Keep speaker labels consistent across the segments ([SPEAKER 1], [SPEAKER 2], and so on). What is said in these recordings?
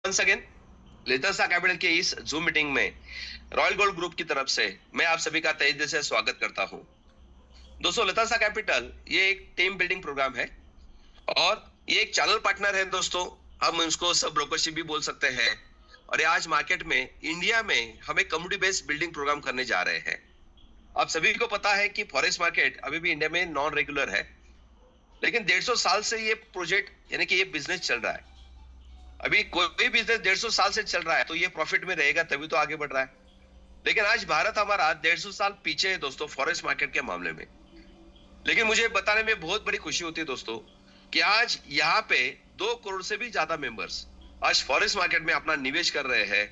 [SPEAKER 1] Once again लितसा capital के इस zoom meeting में रॉयल गोल्ड ग्रुप की तरफ से मैं आप सभी का तहे दिल से स्वागत करता हूं। दोस्तों, लितसा कैपिटल ये एक टीम बिल्डिंग प्रोग्राम है और ये एक चैनल पार्टनर है। दोस्तों, हम इसको सब ब्रोकरशिप भी बोल सकते हैं और ये आज मार्केट में इंडिया में हम एक कम्युनिटी बेस्ड बिल्डिंग प्रोग्राम करने जा रहे हैं। आप सभी को पता है कि फॉरेक्स मार्केट अभी भी इंडिया में नॉन रेगुलर है, लेकिन 150 साल से ये प्रोजेक्ट यानी कि ये बिजनेस चल रहा है। अभी कोई बिजनेस 150 साल से चल रहा है तो ये प्रॉफिट में रहेगा, तभी तो आगे बढ़ रहा है। लेकिन आज भारत हमारा 150 साल पीछे है दोस्तों फॉरेक्स मार्केट के मामले में। लेकिन मुझे बताने में बहुत बड़ी खुशी होती है दोस्तों कि आज यहाँ पे 2 करोड़ से भी ज्यादा मेंबर्स आज फॉरेक्स मार्केट में अपना निवेश कर रहे हैं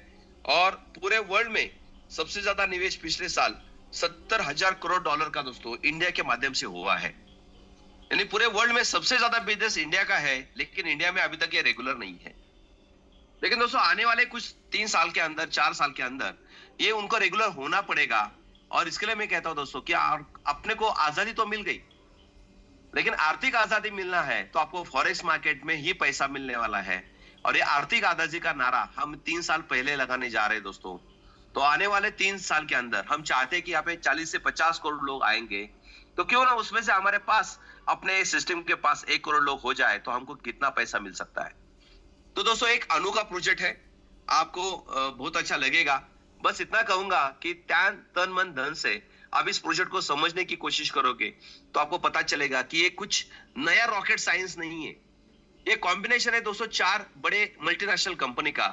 [SPEAKER 1] और पूरे वर्ल्ड में सबसे ज्यादा निवेश पिछले साल 70,000 करोड़ डॉलर का दोस्तों इंडिया के माध्यम से हुआ है। यानी पूरे वर्ल्ड में सबसे ज्यादा बिजनेस इंडिया का है, लेकिन इंडिया में अभी तक ये रेगुलर नहीं है। लेकिन दोस्तों आने वाले कुछ 3 साल के अंदर, 4 साल के अंदर ये उनको रेगुलर होना पड़ेगा। और इसके लिए मैं कहता हूं दोस्तों कि अपने को आजादी तो मिल गई, लेकिन आर्थिक आजादी मिलना है तो आपको फॉरेक्स मार्केट में ही पैसा मिलने वाला है। और ये आर्थिक आजादी का नारा हम 3 साल पहले लगाने जा रहे हैं दोस्तों। तो आने वाले 3 साल के अंदर हम चाहते हैं कि यहाँ पे 40 से 50 करोड़ लोग आएंगे, तो क्यों ना उसमें से हमारे पास अपने सिस्टम के पास 1 करोड़ लोग हो जाए तो हमको कितना पैसा मिल सकता है। तो दोस्तों एक अनोखा प्रोजेक्ट है, आपको बहुत अच्छा लगेगा। बस इतना कहूंगा कि तन मन धन से आप इस प्रोजेक्ट को समझने की कोशिश करोगे तो आपको पता चलेगा कि ये कुछ नया रॉकेट साइंस नहीं है। ये कॉम्बिनेशन है दोस्तों 4 बड़े मल्टीनेशनल कंपनी का,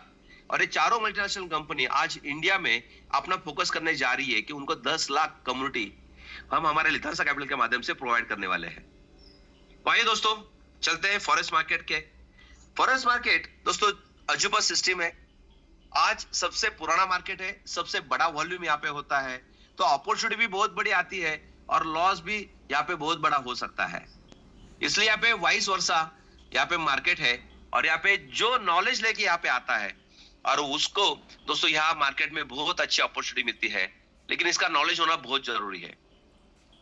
[SPEAKER 1] और ये चारों मल्टीनेशनल कंपनी आज इंडिया में अपना फोकस करने जा रही है कि उनको 10 लाख कम्युनिटी हम हमारे लितसा कैपिटल के माध्यम से प्रोवाइड करने वाले हैं। तो आइए दोस्तों चलते हैं फॉरेक्स मार्केट के। फॉरेक्स मार्केट दोस्तों अजूबा सिस्टम है, आज सबसे पुराना मार्केट है, सबसे बड़ा वॉल्यूम यहाँ पे होता है, तो अपॉर्चुनिटी भी बहुत बड़ी आती है और लॉस भी यहाँ पे बहुत बड़ा हो सकता है। इसलिए यहाँ पे वाइस वर्सा यहाँ पे मार्केट है और यहाँ पे जो नॉलेज लेके यहाँ पे आता है और उसको दोस्तों यहाँ मार्केट में बहुत अच्छी अपॉर्चुनिटी मिलती है, लेकिन इसका नॉलेज होना बहुत जरूरी है।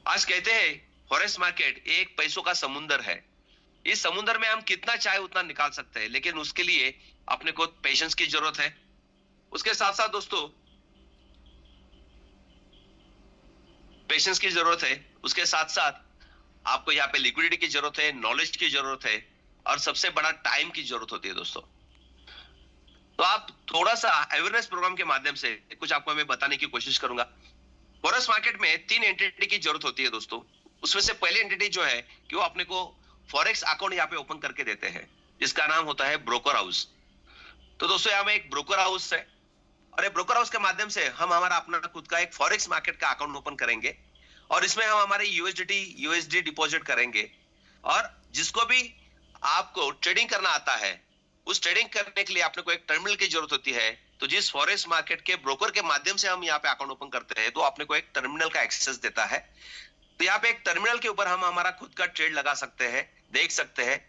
[SPEAKER 1] आज कहते हैं फॉरेक्स मार्केट एक पैसों का समुंदर है। इस समुद्र में हम कितना चाहे उतना निकाल सकते हैं, लेकिन उसके लिए अपने को पेशेंस की जरूरत है। उसके साथ साथ दोस्तों पेशेंस की जरूरत है, उसके साथ साथ आपको यहाँ पे लिक्विडिटी की जरूरत है, नॉलेज की जरूरत है और सबसे बड़ा टाइम की जरूरत होती है दोस्तों। तो आप थोड़ा सा अवेयरनेस प्रोग्राम के माध्यम से कुछ आपको मैं बताने की कोशिश करूंगा। फॉरेक्स मार्केट में 3 एंटिटी की जरूरत होती है दोस्तों। उसमें से पहली एंटिटी जो है कि वो अपने को फॉरेक्स अकाउंट यहाँ पे ओपन करके देते हैं, जिसका नाम होता है ब्रोकर हाउस। तो दोस्तों यहाँ में एक ब्रोकर हाउस है और ये ब्रोकर हाउस के माध्यम से हम हमारा अपना खुद का एक फॉरेक्स मार्केट का अकाउंट ओपन करेंगे और इसमें हम हमारे यूएसडी डिपॉजिट करेंगे। और जिसको भी आपको ट्रेडिंग करना आता है, उस ट्रेडिंग करने के लिए आपने को एक टर्मिनल की जरूरत होती है। तो जिस फॉरेक्स मार्केट के ब्रोकर के माध्यम से हम यहाँ पे अकाउंट ओपन करते हैं, तो आपने को एक टर्मिनल का एक्सेस देता है। तो यहाँ पे एक टर्मिनल के ऊपर हम हमारा खुद का ट्रेड लगा सकते हैं, देख सकते हैं।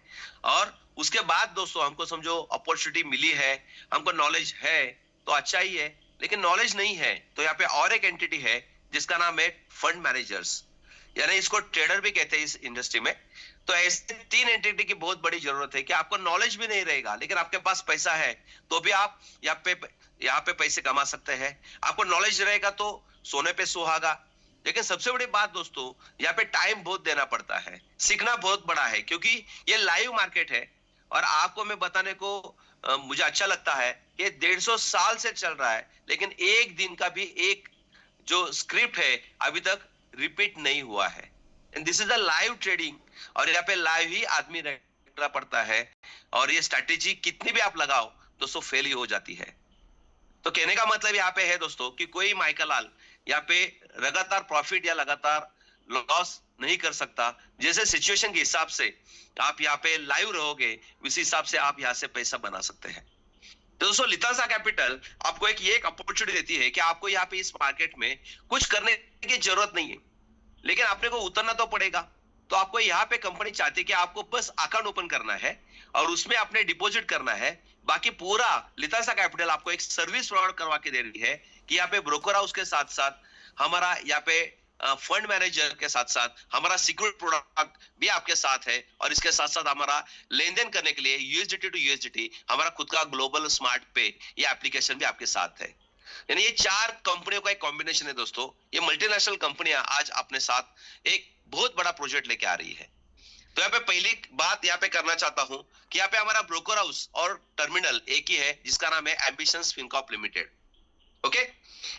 [SPEAKER 1] और उसके बाद दोस्तों हमको समझो अपॉर्चुनिटी मिली है, हमको नॉलेज है तो अच्छा ही है, लेकिन नॉलेज नहीं है तो यहाँ पे और एक एंटिटी है जिसका नाम है फंड मैनेजर्स, यानी इसको ट्रेडर भी कहते हैं इस इंडस्ट्री में। तो ऐसे 3 एंटिटी की बहुत बड़ी जरूरत है कि आपको नॉलेज भी नहीं रहेगा लेकिन आपके पास पैसा है तो भी आप यहाँ पे पैसे कमा सकते हैं। आपको नॉलेज रहेगा तो सोने पे सुहागा। लेकिन सबसे बड़ी बात दोस्तों यहाँ पे टाइम बहुत देना पड़ता है, सीखना बहुत बड़ा है, क्योंकि ये लाइव मार्केट है। और आपको मैं बताने को मुझे अच्छा लगता है कि 150 साल से चल रहा है, लेकिन एक दिन का भी एक जो स्क्रिप्ट है अभी तक रिपीट नहीं हुआ है। And this is a live trading और यहाँ पे लाइव ही आदमी रहना पड़ता है। और ये स्ट्रैटेजी कितनी भी आप लगाओ दोस्तों फेल ही हो जाती है। तो कहने का मतलब यहाँ पे है दोस्तों कि कोई माइकल लाल यहाँ पे लगातार प्रॉफिट या लगातार लॉस नहीं कर सकता। जैसे सिचुएशन के हिसाब से आप यहाँ पे लाइव रहोगे, उस हिसाब से आप यहाँ से पैसा बना सकते हैं। तो दोस्तों लितसा कैपिटल आपको एक अपॉर्चुनिटी देती है कि आपको यहाँ पे इस मार्केट में कुछ करने की जरूरत नहीं है, लेकिन आपने को उतरना तो पड़ेगा। तो आपको यहाँ पे कंपनी चाहती है कि आपको बस अकाउंट ओपन करना है और उसमें अपने डिपॉजिट करना है। बाकी पूरा लितसा कैपिटल आपको एक सर्विस प्रोवाइड करवा के दे रही है कि यहाँ पे ब्रोकर हाउस के साथ साथ हमारा यहाँ पे फंड मैनेजर के साथ साथ हमारा सिक्योरिटी प्रोडक्ट भी आपके साथ है, और इसके साथ साथ हमारा लेन देन करने के लिए यूएसडीटी टू यूएसडीटी हमारा खुद का ग्लोबल स्मार्ट पे ये एप्लीकेशन भी आपके साथ है। यानी ये चार कंपनियों का एक कॉम्बिनेशन है दोस्तों। ये मल्टीनेशनल कंपनियां आज अपने साथ एक बहुत बड़ा प्रोजेक्ट लेके आ रही है। तो यहाँ पे पहली बात यहाँ पे करना चाहता हूँ कि यहाँ पे हमारा ब्रोकर हाउस और टर्मिनल एक ही है, जिसका नाम है ambitions Fincorp limited. Okay,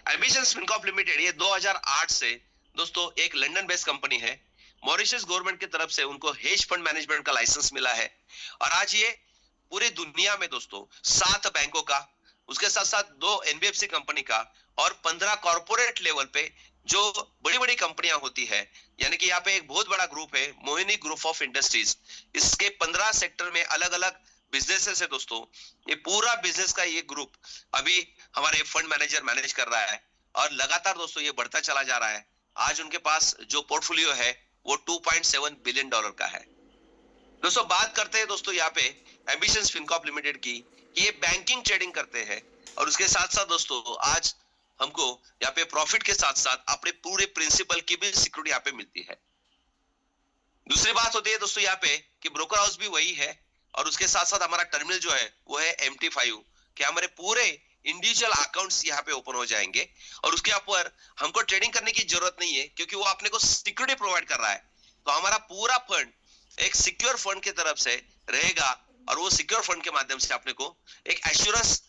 [SPEAKER 1] ambitions Fincorp limited ये 2008 से दोस्तों एक लंदन बेस्ड कंपनी है। मॉरिशस गवर्नमेंट की तरफ से उनको हेज फंड मैनेजमेंट का लाइसेंस मिला है, और आज ये पूरी दुनिया में दोस्तों 7 बैंकों का, उसके साथ साथ 2 एनबीएफसी कंपनी का और 15 कॉर्पोरेट लेवल पे जो बड़ी बड़ी कंपनियां होती है, यानी कि यहाँ पे एक बहुत बड़ा ग्रुप है मोहिनी ग्रुप ऑफ इंडस्ट्रीज। इसके 15 सेक्टर में अलग अलग बिजनेसेस है दोस्तों। ये पूरा बिजनेस का ये ग्रुप अभी हमारे फंड मैनेजर मैनेज कर रहा है, और लगातार दोस्तों ये बढ़ता चला जा रहा है। आज उनके पास जो पोर्टफोलियो है वो $2.7 बिलियन का है। दोस्तों बात करते हैं दोस्तों यहाँ पे एम्बिशंस फिनकॉर्प लिमिटेड की, ये बैंकिंग ट्रेडिंग करते हैं, और उसके साथ साथ दोस्तों आज हमको यहाँ पे प्रॉफिट के साथ साथ अपने पूरे प्रिंसिपल की भी सिक्योरिटी यहाँ पे मिलती है। दूसरी बात होती है दोस्तों यहाँ पे कि ब्रोकर हाउस भी वही है, और उसके साथ साथ हमारा टर्मिनल जो है वो है MT5, कि हमारे पूरे इंडिविजुअल अकाउंट्स यहाँ पे ओपन हो जाएंगे, और उसके ऊपर हमको ट्रेडिंग करने की जरूरत नहीं है, क्योंकि वो अपने को सिक्योरिटी प्रोवाइड कर रहा है। तो हमारा पूरा फंड एक सिक्योर फंड की तरफ से रहेगा, और वो सिक्योर फंड के माध्यम से अपने को एक एश्योरेंस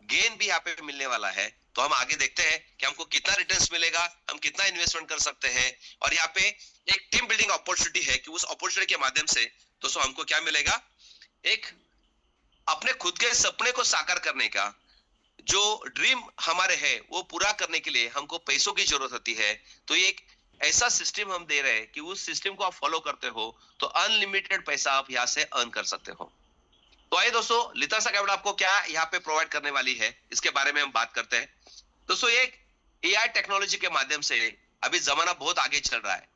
[SPEAKER 1] गेन भी यहाँ पे मिलने वाला है। तो हम आगे देखते हैं कि हमको कितना रिटर्न्स मिलेगा, हम कितना इन्वेस्टमेंट कर सकते हैं, और यहाँ पे एक टीम बिल्डिंग अपॉर्चुनिटी है कि उस अपॉर्चुनिटी के माध्यम से दोस्तों हमको क्या मिलेगा, एक अपने खुद के सपने को साकार करने का जो ड्रीम हमारे है वो पूरा करने के लिए हमको पैसों की जरूरत होती है। तो ये एक ऐसा सिस्टम हम दे रहे हैं कि उस सिस्टम को आप फॉलो करते हो तो अनलिमिटेड पैसा आप यहाँ से अर्न कर सकते हो। तो आइए दोस्तों, लितासा कैपिटल आपको क्या यहाँ पे प्रोवाइड करने वाली है इसके बारे में हम बात करते हैं। दोस्तों एक एआई टेक्नोलॉजी के माध्यम से अभी जमाना बहुत आगे चल रहा है।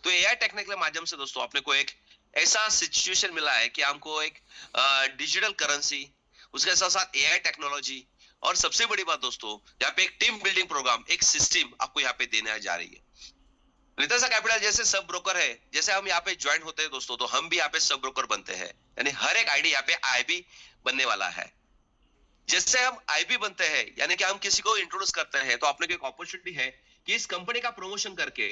[SPEAKER 1] तो एआई टेक्निक के माध्यम से दोस्तों अपने को एक ऐसा सिचुएशन मिला है कि हमको एक डिजिटल करेंसी, उसके साथ साथ एआई टेक्नोलॉजी, और सबसे बड़ी बात दोस्तों यहाँ पे एक टीम बिल्डिंग प्रोग्राम, एक सिस्टम आपको यहाँ पे देने जा रही है। लितासा कैपिटल जैसे सब ब्रोकर है, जैसे हम यहाँ पे ज्वाइन होते हैं दोस्तों, तो हम भी यहाँ पे सब ब्रोकर बनते हैं, यानी हर एक आईडी यहाँ पे आईबी बनने वाला है। जैसे हम आईबी बनते हैं यानी कि हम किसी को इंट्रोड्यूस करते हैं, तो अपने को एक अपॉर्चुनिटी है कि इस कंपनी का प्रमोशन करके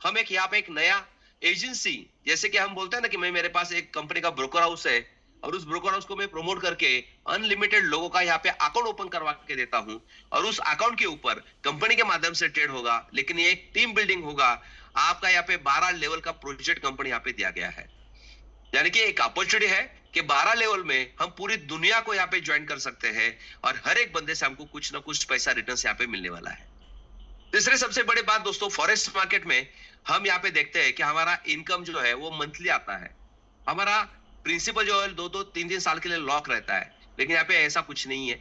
[SPEAKER 1] हम एक यहाँ पे एक नया एजेंसी, जैसे कि हम बोलते हैं ना कि मैं मेरे पास एक कंपनी का ब्रोकर हाउस है, और उस ब्रोकर हाउस को मैं प्रमोट करके अनलिमिटेड लोगों का यहाँ पे अकाउंट ओपन करवा के देता हूं, और उस अकाउंट के ऊपर कंपनी के माध्यम से ट्रेड होगा, लेकिन ये एक टीम बिल्डिंग होगा। आपका यहाँ पे 12 लेवल का प्रोजेक्ट कंपनी यहाँ पे दिया गया है, यानी कि एक अपॉर्चुनिटी है कि 12 लेवल में हम पूरी दुनिया को यहाँ पे ज्वाइन कर सकते हैं, और हर एक बंदे से हमको कुछ ना कुछ पैसा रिटर्न यहाँ पे मिलने वाला है। तीसरी सबसे बड़ी बात दोस्तों, फॉरेस्ट मार्केट में हम यहाँ पे देखते हैं कि हमारा इनकम जो है वो मंथली आता है। हमारा प्रिंसिपल जो है 2-2, 3-3 साल के लिए लॉक रहता है, लेकिन यहाँ पे ऐसा कुछ नहीं है।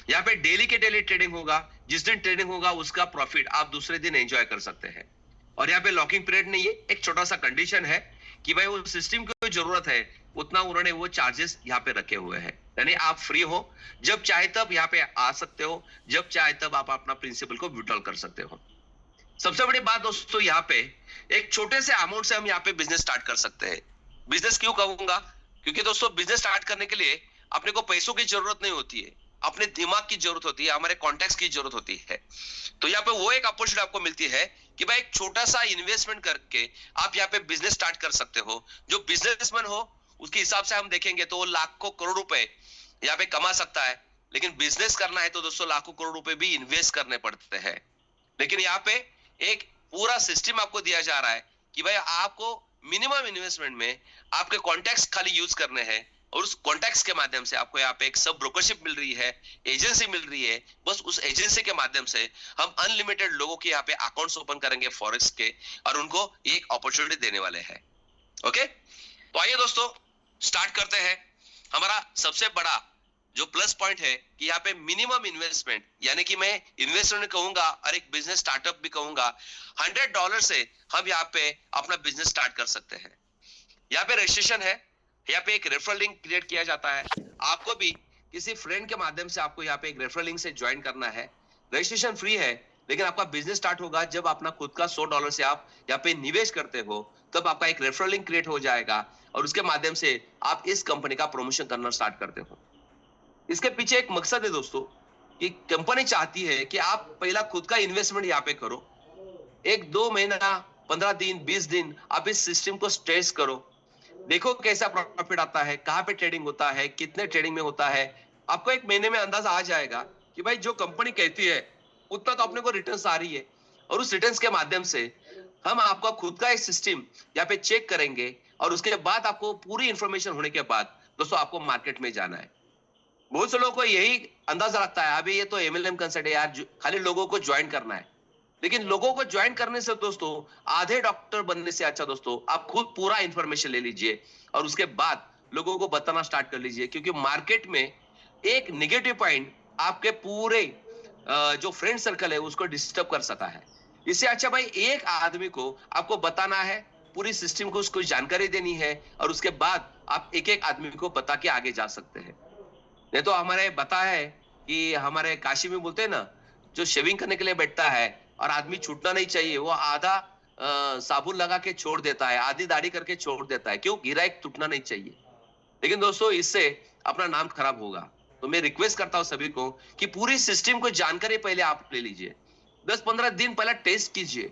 [SPEAKER 1] यहाँ पे डेली के डेली ट्रेडिंग होगा, जिस दिन ट्रेडिंग होगा उसका प्रॉफिट आप दूसरे दिन एंजॉय कर सकते हैं। और यहाँ पे लॉकिंग पीरियड नहीं है, एक छोटा सा कंडीशन है कि भाई वो सिस्टम की जरूरत है उतना उन्होंने वो चार्जेस यहाँ पे रखे हुए हैं, यानी आप फ्री हो, जब चाहे तब यहाँ पे आ सकते हो, जब चाहे तब आप अपना प्रिंसिपल को विड्रॉल कर सकते हो। सबसे बड़ी बात दोस्तों यहाँ पे एक छोटे से अमाउंट से हम यहाँ पे बिजनेस स्टार्ट कर सकते हैं। बिजनेस क्यों कहूंगा, क्योंकि दोस्तों बिजनेस स्टार्ट करने के लिए अपने को पैसों की जरूरत नहीं होती है, अपने दिमाग की जरूरत होती है, हमारे कॉन्टेक्ट की जरूरत होती है। तो यहाँ पे वो एक अपॉर्चुनिटी आपको मिलती है कि भाई एक छोटा सा इन्वेस्टमेंट करके आप यहाँ पे बिजनेस स्टार्ट कर सकते हो। जो बिजनेसमैन हो उसके हिसाब से हम देखेंगे तो वो लाखों करोड़ रुपए यहाँ पे कमा सकता है, लेकिन बिजनेस करना है तो दोस्तों लाखों करोड़ रुपए भी इन्वेस्ट करने पड़ते हैं। लेकिन यहाँ पे एक पूरा सिस्टम आपको दिया जा रहा है कि भाई आपको मिनिमम इन्वेस्टमेंट में आपके कॉन्टैक्ट्स खाली यूज करने हैं, और उस कॉन्टैक्ट्स के माध्यम से आपको यहाँ पे एक सब ब्रोकरशिप मिल रही है, एजेंसी मिल रही है। बस उस एजेंसी के माध्यम से हम अनलिमिटेड लोगों के यहाँ पे अकाउंट्स ओपन करेंगे फॉरेक्स के, और उनको एक अपॉर्चुनिटी देने वाले हैं। ओके, तो आइए दोस्तों स्टार्ट करते हैं। हमारा सबसे बड़ा जो प्लस पॉइंट है कि यहाँ पे मिनिमम इन्वेस्टमेंट, यानी कि मैं इन्वेस्टमेंट कहूंगा और एक बिजनेस स्टार्टअप भी कहूंगा, $100 से हम यहाँ पे अपना बिजनेस स्टार्ट कर सकते हैं। यहाँ पे रजिस्ट्रेशन है, यहाँ पे एक रेफरल लिंक क्रिएट किया जाता है। आपको भी किसी फ्रेंड के माध्यम से आपको यहाँ पे एक रेफरल लिंक से ज्वाइन करना है। रजिस्ट्रेशन फ्री है, लेकिन आपका बिजनेस स्टार्ट होगा जब अपना खुद का $100 से आप यहाँ पे निवेश करते हो, तब आपका एक रेफरल लिंक क्रिएट हो जाएगा और उसके माध्यम से आप इस कंपनी का प्रमोशन करना स्टार्ट करते हो। इसके पीछे एक मकसद है दोस्तों, कि कंपनी चाहती है कि आप पहला खुद का इन्वेस्टमेंट यहाँ पे करो। 1-2 महीना, 15 दिन, 20 दिन आप इस सिस्टम को टेस्ट करो। देखो कैसा प्रॉफिट आता है, कहाँ पे ट्रेडिंग होता है, कितने ट्रेडिंग में होता है। आपको 1 महीने में अंदाजा आ जाएगा कि भाई जो कंपनी कहती है उतना तो अपने को रिटर्न्स आ रही है, और उस रिटर्न्स के माध्यम से हम आपका खुद का एक सिस्टम यहाँ पे चेक करेंगे, और उसके बाद आपको पूरी इंफॉर्मेशन होने के बाद दोस्तों आपको मार्केट में जाना है। बहुत से लोगों को यही अंदाजा लगता है अभी ये तो एमएलएम कंसल्ट है यार, खाली लोगों को ज्वाइन करना है। लेकिन लोगों को ज्वाइन करने से दोस्तों, आधे डॉक्टर बनने से अच्छा दोस्तों आप खुद पूरा इंफॉर्मेशन ले लीजिए और उसके बाद लोगों को बताना स्टार्ट कर लीजिए। क्योंकि मार्केट में एक नेगेटिव पॉइंट आपके पूरे जो फ्रेंड सर्कल है उसको डिस्टर्ब कर सकता है। इससे अच्छा भाई एक आदमी को आपको बताना है, पूरी सिस्टम को उसको जानकारी देनी है, और उसके बाद आप एक एक आदमी को बता के आगे जा सकते हैं। नहीं तो हमारे बता है कि हमारे काशी में बोलते हैं ना, जो शेविंग करने के लिए बैठता है और आदमी छूटना नहीं चाहिए, वो आधा साबुन लगा के छोड़ देता है, आधी दाढ़ी करके छोड़ देता है। क्यों? गिराइक टूटना नहीं चाहिए। लेकिन दोस्तों इससे अपना नाम खराब होगा। तो मैं रिक्वेस्ट करता हूं सभी को कि पूरी सिस्टम को जानकारी पहले आप ले लीजिए। 10-15 दिन पहले टेस्ट कीजिए,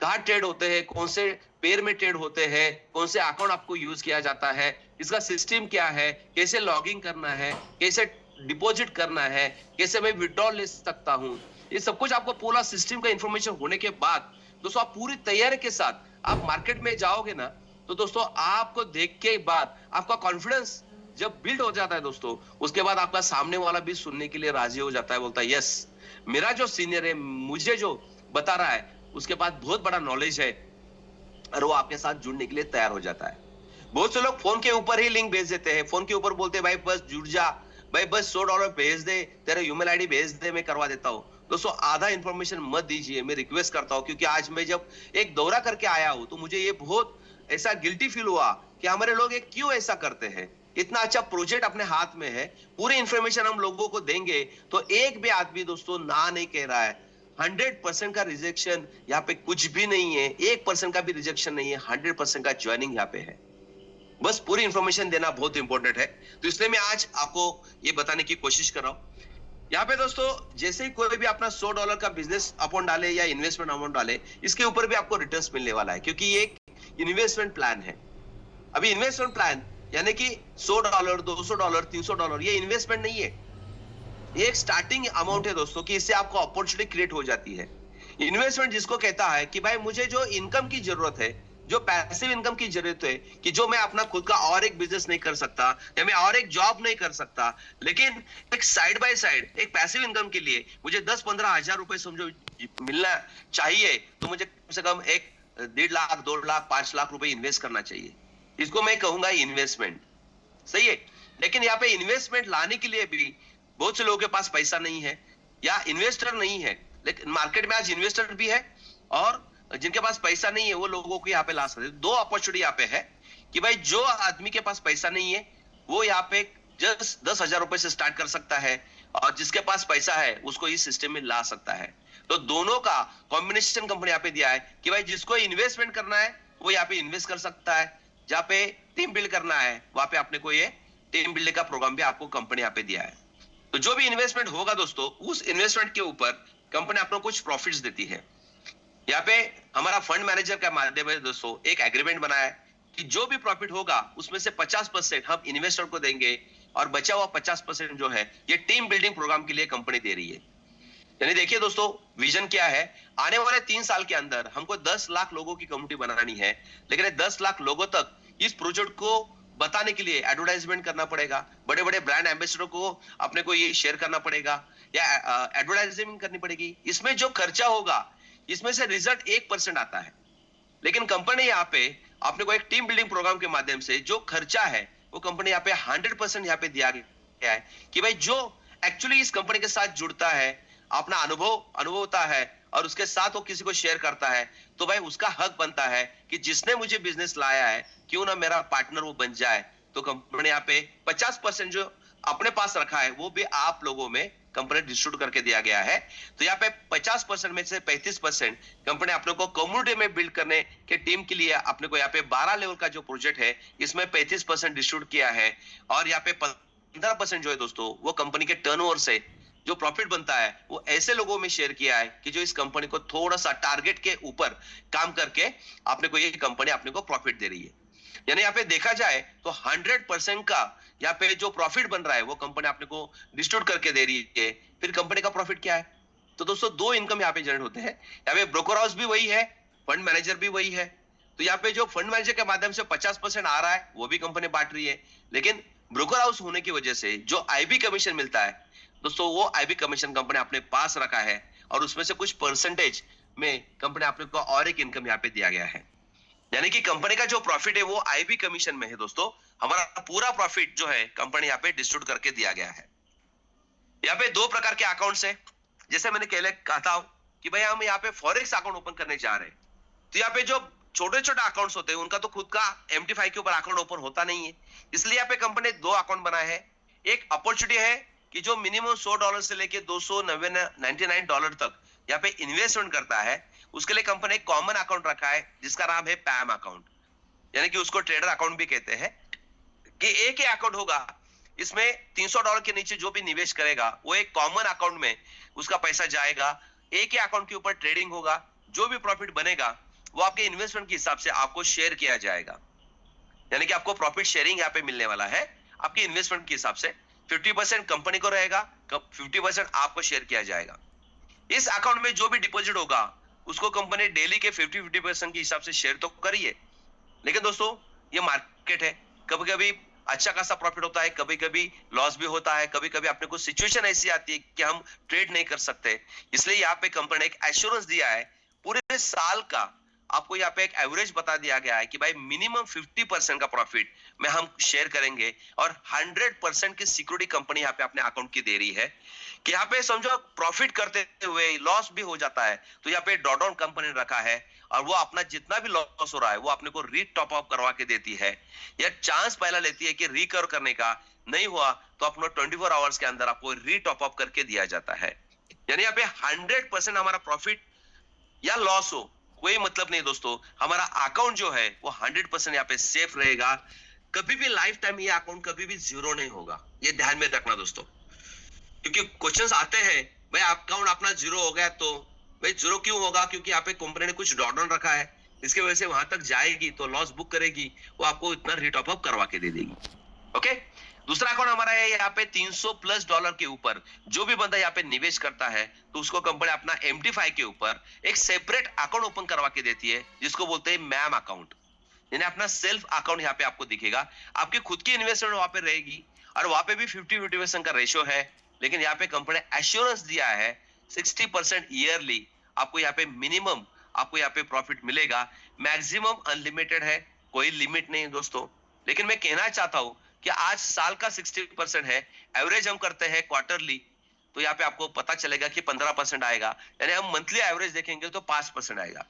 [SPEAKER 1] कहाँ ट्रेड होते हैं, कौन से पेयर में ट्रेड होते हैं, कौन से अकाउंट आपको यूज किया जाता है, इसका सिस्टम क्या है, कैसे लॉगिंग करना है, कैसे डिपॉजिट करना है, कैसे मैं विड्रॉल ले सकता हूँ। ये सब कुछ आपको पूरा सिस्टम का इंफॉर्मेशन होने के बाद दोस्तों आप पूरी तैयारी के साथ आप मार्केट में जाओगे ना, तो दोस्तों आपको देख के बाद आपका कॉन्फिडेंस जब बिल्ड हो जाता है दोस्तों, उसके बाद आपका सामने वाला भी सुनने के लिए राजी हो जाता है, बोलता है यस, मेरा जो सीनियर है मुझे जो बता रहा है उसके पास बहुत बड़ा नॉलेज है, और वो आपके साथ जुड़ने के लिए तैयार हो जाता है। बहुत से लोग फोन के ऊपर ही लिंक भेज देते हैं, फोन के ऊपर बोलते हैं भाई बस जुड़ जा, भाई बस $100 भेज दे, तेरा ईमेल आईडी भेज दे, मैं करवा देता हूँ। दोस्तों आधा इंफॉर्मेशन मत दीजिए, मैं रिक्वेस्ट करता हूँ। क्योंकि आज मैं जब एक दौरा करके आया हूँ तो मुझे ये बहुत ऐसा गिल्टी फील हुआ कि हमारे लोग एक क्यों ऐसा करते हैं। इतना अच्छा प्रोजेक्ट अपने हाथ में है, पूरी इंफॉर्मेशन हम लोगों को देंगे तो एक भी आदमी दोस्तों ना नहीं कह रहा है। 100% का रिजेक्शन यहाँ पे कुछ भी नहीं है, 1% का भी रिजेक्शन नहीं है, 100% का ज्वाइनिंग यहाँ पे है। बस पूरी इंफॉर्मेशन देना बहुत इंपॉर्टेंट है, तो इसलिए मैं आज आपको ये बताने की कोशिश कर रहा हूँ। यहाँ पे दोस्तों जैसे ही कोई भी अपना $100 का बिजनेस अकाउंट डाले या इन्वेस्टमेंट अमाउंट डाले, इसके ऊपर भी आपको रिटर्न्स मिलने वाला है, क्योंकि ये एक इन्वेस्टमेंट प्लान है। अभी इन्वेस्टमेंट प्लान यानी कि $100, $200, $300 ये इन्वेस्टमेंट नहीं है, ये एक स्टार्टिंग अमाउंट है दोस्तों, कि इससे आपको अपॉर्चुनिटी क्रिएट हो जाती है। इन्वेस्टमेंट जिसको कहता है कि भाई मुझे जो इनकम की जरूरत है, जो पैसिव इनकम की जरूरत है, कि जो मैं अपना खुद का और एक बिजनेस नहीं कर सकता या मैं और एक जॉब नहीं कर सकता, लेकिन एक साइड बाय साइड एक पैसिव इनकम के लिए मुझे 10-15 हजार रुपए समझो मिलना चाहिए, तो मुझे कम से कम एक 1.5 लाख, 2 लाख, 5 लाख रुपए इन्वेस्ट करना चाहिए। इसको मैं कहूंगा इन्वेस्टमेंट, सही है। लेकिन यहाँ पे इन्वेस्टमेंट लाने के लिए भी बहुत से लोगों के पास पैसा नहीं है या इन्वेस्टर नहीं है। लेकिन मार्केट में आज इन्वेस्टर भी है और जिनके पास पैसा नहीं है वो लोगों को यहाँ पे ला सकते हैं। दो अपॉर्चुनिटी यहाँ पे है कि भाई जो आदमी के पास पैसा नहीं है वो यहाँ पे 10,000 रुपए से स्टार्ट कर सकता है, और जिसके पास पैसा है उसको इस सिस्टम में ला सकता है। तो दोनों का कॉम्बिनेशन कंपनी यहाँ पे दिया है कि भाई जिसको इन्वेस्टमेंट करना है वो यहाँ पे इन्वेस्ट कर सकता है, जहाँ पे टीम बिल्ड करना है वहां पे अपने को ये टीम बिल्डिंग का प्रोग्राम भी आपको कंपनी यहाँ पे दिया है। तो जो भी इन्वेस्टमेंट होगा दोस्तों, उस इन्वेस्टमेंट के ऊपर कंपनी आपको कुछ प्रॉफिट्स देती है। यहाँ पे हमारा फंड मैनेजर का माध्यम है दोस्तों, एक एग्रीमेंट बनाया है कि जो भी प्रॉफिट होगा उसमें से 50% हम इन्वेस्टर को देंगे, और बचा हुआ 50% जो है ये टीम बिल्डिंग प्रोग्राम के लिए कंपनी दे रही है। यानी देखिए दोस्तों विजन क्या है, आने वाले 3 साल के अंदर हमको 10 लाख लोगों की कम्युनिटी बनानी है। लेकिन 10 लाख लोगों तक इस प्रोजेक्ट को बताने के लिए एडवर्टाइजमेंट करना पड़ेगा, बड़े बड़े ब्रांड एम्बेसडर को अपने को ये शेयर करना पड़ेगा या एडवर्टाइजमेंट करनी पड़ेगी। इसमें जो खर्चा होगा इसमें से रिजल्ट 1% आता है। लेकिन कंपनी यहाँ पे आपने को एक टीम बिल्डिंग प्रोग्राम के माध्यम से जो खर्चा है वो कंपनी यहाँ पे 100% यहाँ पे दिया गया है कि भाई जो एक्चुअली इस कंपनी के साथ जुड़ता है, अपना अनुभव होता है और उसके साथ वो किसी को शेयर करता है, तो भाई उसका हक बनता है कि जिसने मुझे बिजनेस लाया है क्यों ना मेरा पार्टनर वो बन जाए। तो कंपनी यहाँ पे 50% जो अपने पास रखा है वो भी आप लोगों में कंपनी डिस्ट्रीब्यूट करके दिया गया है। तो यहाँ पे 50% में से 35% कंपनी अपने को कम्युनिटी में बिल्ड करने के टीम के लिए अपने को यहाँ पे 12 लेवल का जो प्रोजेक्ट है इसमें 35% डिस्ट्रीब्यूट किया है। और यहाँ पे 15% जो है दोस्तों वो कंपनी के टर्नओवर से जो प्रॉफिट बनता है वो ऐसे लोगों में शेयर किया है कि जो इस कंपनी को थोड़ा सा टारगेट के ऊपर काम करके अपने को ये कंपनी अपने को प्रॉफिट दे रही है। यानी यहाँ पे देखा जाए तो 100% का यहाँ पे जो प्रॉफिट बन रहा है वो कंपनी अपने को डिस्ट्रीब्यूट करके दे रही है। फिर कंपनी का प्रॉफिट क्या है? तो दोस्तों दो इनकम यहाँ पे जनरेट होते हैं। यहाँ पे ब्रोकर हाउस भी वही है, फंड मैनेजर भी वही है। तो यहाँ पे जो फंड मैनेजर के माध्यम से 50% आ रहा है वो भी कंपनी बांट रही है, लेकिन ब्रोकर हाउस होने की वजह से जो आईबी कमीशन मिलता है दोस्तों वो आईबी कमीशन कंपनी अपने पास रखा है और उसमें से कुछ परसेंटेज में कंपनी अपने को और एक इनकम यहाँ पे दिया गया है। यानी कि कंपनी का जो प्रॉफिट है वो आईबी कमीशन में है दोस्तों। हमारा पूरा प्रॉफिट जो है कंपनी यहाँ पे डिस्ट्रीब्यूट करके दिया गया है। यहाँ पे दो प्रकार के अकाउंट्स है। जैसे मैंने कहा था कि भाई हम यहाँ पे फॉरेक्स अकाउंट ओपन करने जा रहे हैं, तो यहाँ पे जो छोटे छोटे अकाउंट्स होते हैं उनका तो खुद का MT5 के ऊपर अकाउंट ओपन होता नहीं है, इसलिए यहाँ पे कंपनी ने दो अकाउंट बनाए हैं। एक अपॉर्चुनिटी है कि जो मिनिमम $100 से लेके $299 तक यहाँ पे इन्वेस्टमेंट करता है उसके लिए कंपनी एक कॉमन अकाउंट रखा है जिसका नाम है पैम अकाउंट, यानी कि उसको ट्रेडर अकाउंट भी कहते हैं। कि एक ही अकाउंट होगा, इसमें $300 के नीचे जो भी निवेश करेगा वो एक कॉमन अकाउंट में उसका पैसा जाएगा। एक ही अकाउंट के ऊपर ट्रेडिंग होगा, जो भी प्रॉफिट बनेगा वो आपके इन्वेस्टमेंट के हिसाब से आपको शेयर किया जाएगा। यानी कि आपको प्रॉफिट शेयरिंग यहाँ पे मिलने वाला है आपके इन्वेस्टमेंट के हिसाब से। 50% कंपनी को रहेगा, 50% आपको शेयर किया जाएगा। इस अकाउंट में जो भी डिपॉजिट होगा उसको कंपनी डेली के 50% के हिसाब से शेयर तो करिए, लेकिन दोस्तों ये मार्केट है, कभी कभी अच्छा खासा प्रॉफिट होता है, कभी कभी लॉस भी होता है, कभी कभी अपने को सिचुएशन ऐसी आती है कि हम ट्रेड नहीं कर सकते। इसलिए यहाँ पे कंपनी ने एक एश्योरेंस दिया है पूरे साल का। आपको यहाँ पे एक एवरेज बता दिया गया है कि भाई मिनिमम 50% का प्रॉफिट में हम शेयर करेंगे और 100% की सिक्योरिटी कंपनी यहाँ पे अपने अकाउंट की दे रही है कि यहाँ पे समझो प्रॉफिट करते हुए लॉस भी हो जाता है तो यहाँ पे ड्रॉ डाउन कंपनी ने रखा है और वो अपना जितना भी लॉस हो रहा है वो अपने को री टॉप अप करवा के देती है या चांस पहला लेती है कि रिकवर करने का। नहीं हुआ तो अपना 24 आवर्स के अंदर आपको री टॉप अप करके दिया जाता है। यानी यहाँ पे 100% हमारा प्रॉफिट या लॉस हो कोई मतलब नहीं दोस्तों, हमारा अकाउंट जो है वो 100% यहाँ पे सेफ रहेगा। कभी भी लाइफ टाइम ये अकाउंट कभी भी जीरो नहीं होगा, ये ध्यान में रखना दोस्तों, क्योंकि क्वेश्चंस आते हैं भाई अकाउंट अपना जीरो हो गया तो भाई जीरो क्यों होगा, क्योंकि यहाँ पे कंपनी ने कुछ ड्रॉ डाउन रखा है, इसकी वजह से वहां तक जाएगी तो लॉस बुक करेगी, वो आपको इतना रीटॉप अप करवा के दे देगी। ओके, दूसरा अकाउंट हमारा है यहाँ पे $300+ के ऊपर जो भी बंदा यहाँ पे निवेश करता है तो उसको कंपनी अपना MT5 के ऊपर एक सेपरेट अकाउंट ओपन करवा के देती है जिसको बोलते हैं मैम अकाउंट। यानी अपना सेल्फ अकाउंट यहाँ पे आपको दिखेगा, आपकी खुद की इन्वेस्टमेंट वहां पे रहेगी और वहां पे भी 50-50% का रेशियो है, लेकिन यहाँ पे कंपनी एश्योरेंस दिया है 60% ईयरली आपको यहाँ पे मिनिमम आपको यहाँ पे प्रॉफिट मिलेगा। मैक्सिमम अनलिमिटेड है, कोई लिमिट नहीं दोस्तों। लेकिन मैं कहना चाहता हूँ कि आज साल का 60% है, एवरेज हम करते हैं क्वार्टरली तो यहाँ पे आपको पता चलेगा कि 15% आएगा, यानी हम मंथली एवरेज देखेंगे तो 5% आएगा।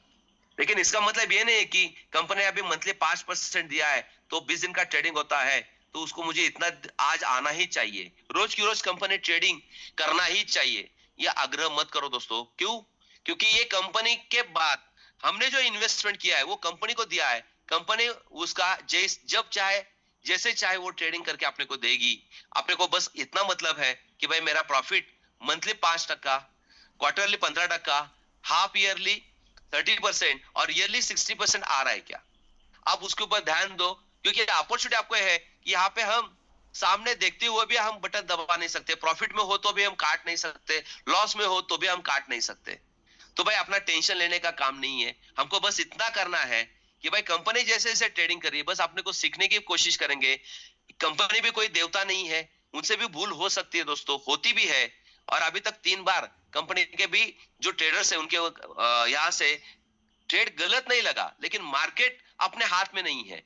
[SPEAKER 1] लेकिन इसका मतलब ये नहीं है कि कंपनी ने अभी मंथली 5% दिया है तो 20 दिन का ट्रेडिंग होता है तो उसको मुझे इतना आज आना ही चाहिए, रोज की रोज कंपनी ट्रेडिंग करना ही चाहिए। ये आग्रह मत करो दोस्तों। क्यों? क्योंकि ये कंपनी के बाद हमने जो इन्वेस्टमेंट किया है वो कंपनी को दिया है, कंपनी उसका जब चाहे जैसे चाहे वो ट्रेडिंग करके आपने को देगी। आपने को बस इतना मतलब है कि भाई मेरा profit monthly 5%, quarterly 15%, half yearly 30% और ईयरली 60% आ रहा है क्या? आप उसके ऊपर ध्यान दो, क्योंकि अपॉर्चुनिटी आपको है कि यहाँ पे हम सामने देखते हुए भी हम बटन दबा नहीं सकते, प्रॉफिट में हो तो भी हम काट नहीं सकते, लॉस में हो तो भी हम काट नहीं सकते। तो भाई अपना टेंशन लेने का काम नहीं है, हमको बस इतना करना है कि भाई कंपनी जैसे जैसे ट्रेडिंग कर रही है बस अपने को सीखने की कोशिश करेंगे। कंपनी भी कोई देवता नहीं है, उनसे भी भूल हो सकती है दोस्तों, होती भी है। और अभी तक 3 बार कंपनी के भी जो ट्रेडर्स है उनके यहाँ से ट्रेड गलत नहीं लगा, लेकिन मार्केट अपने हाथ में नहीं है,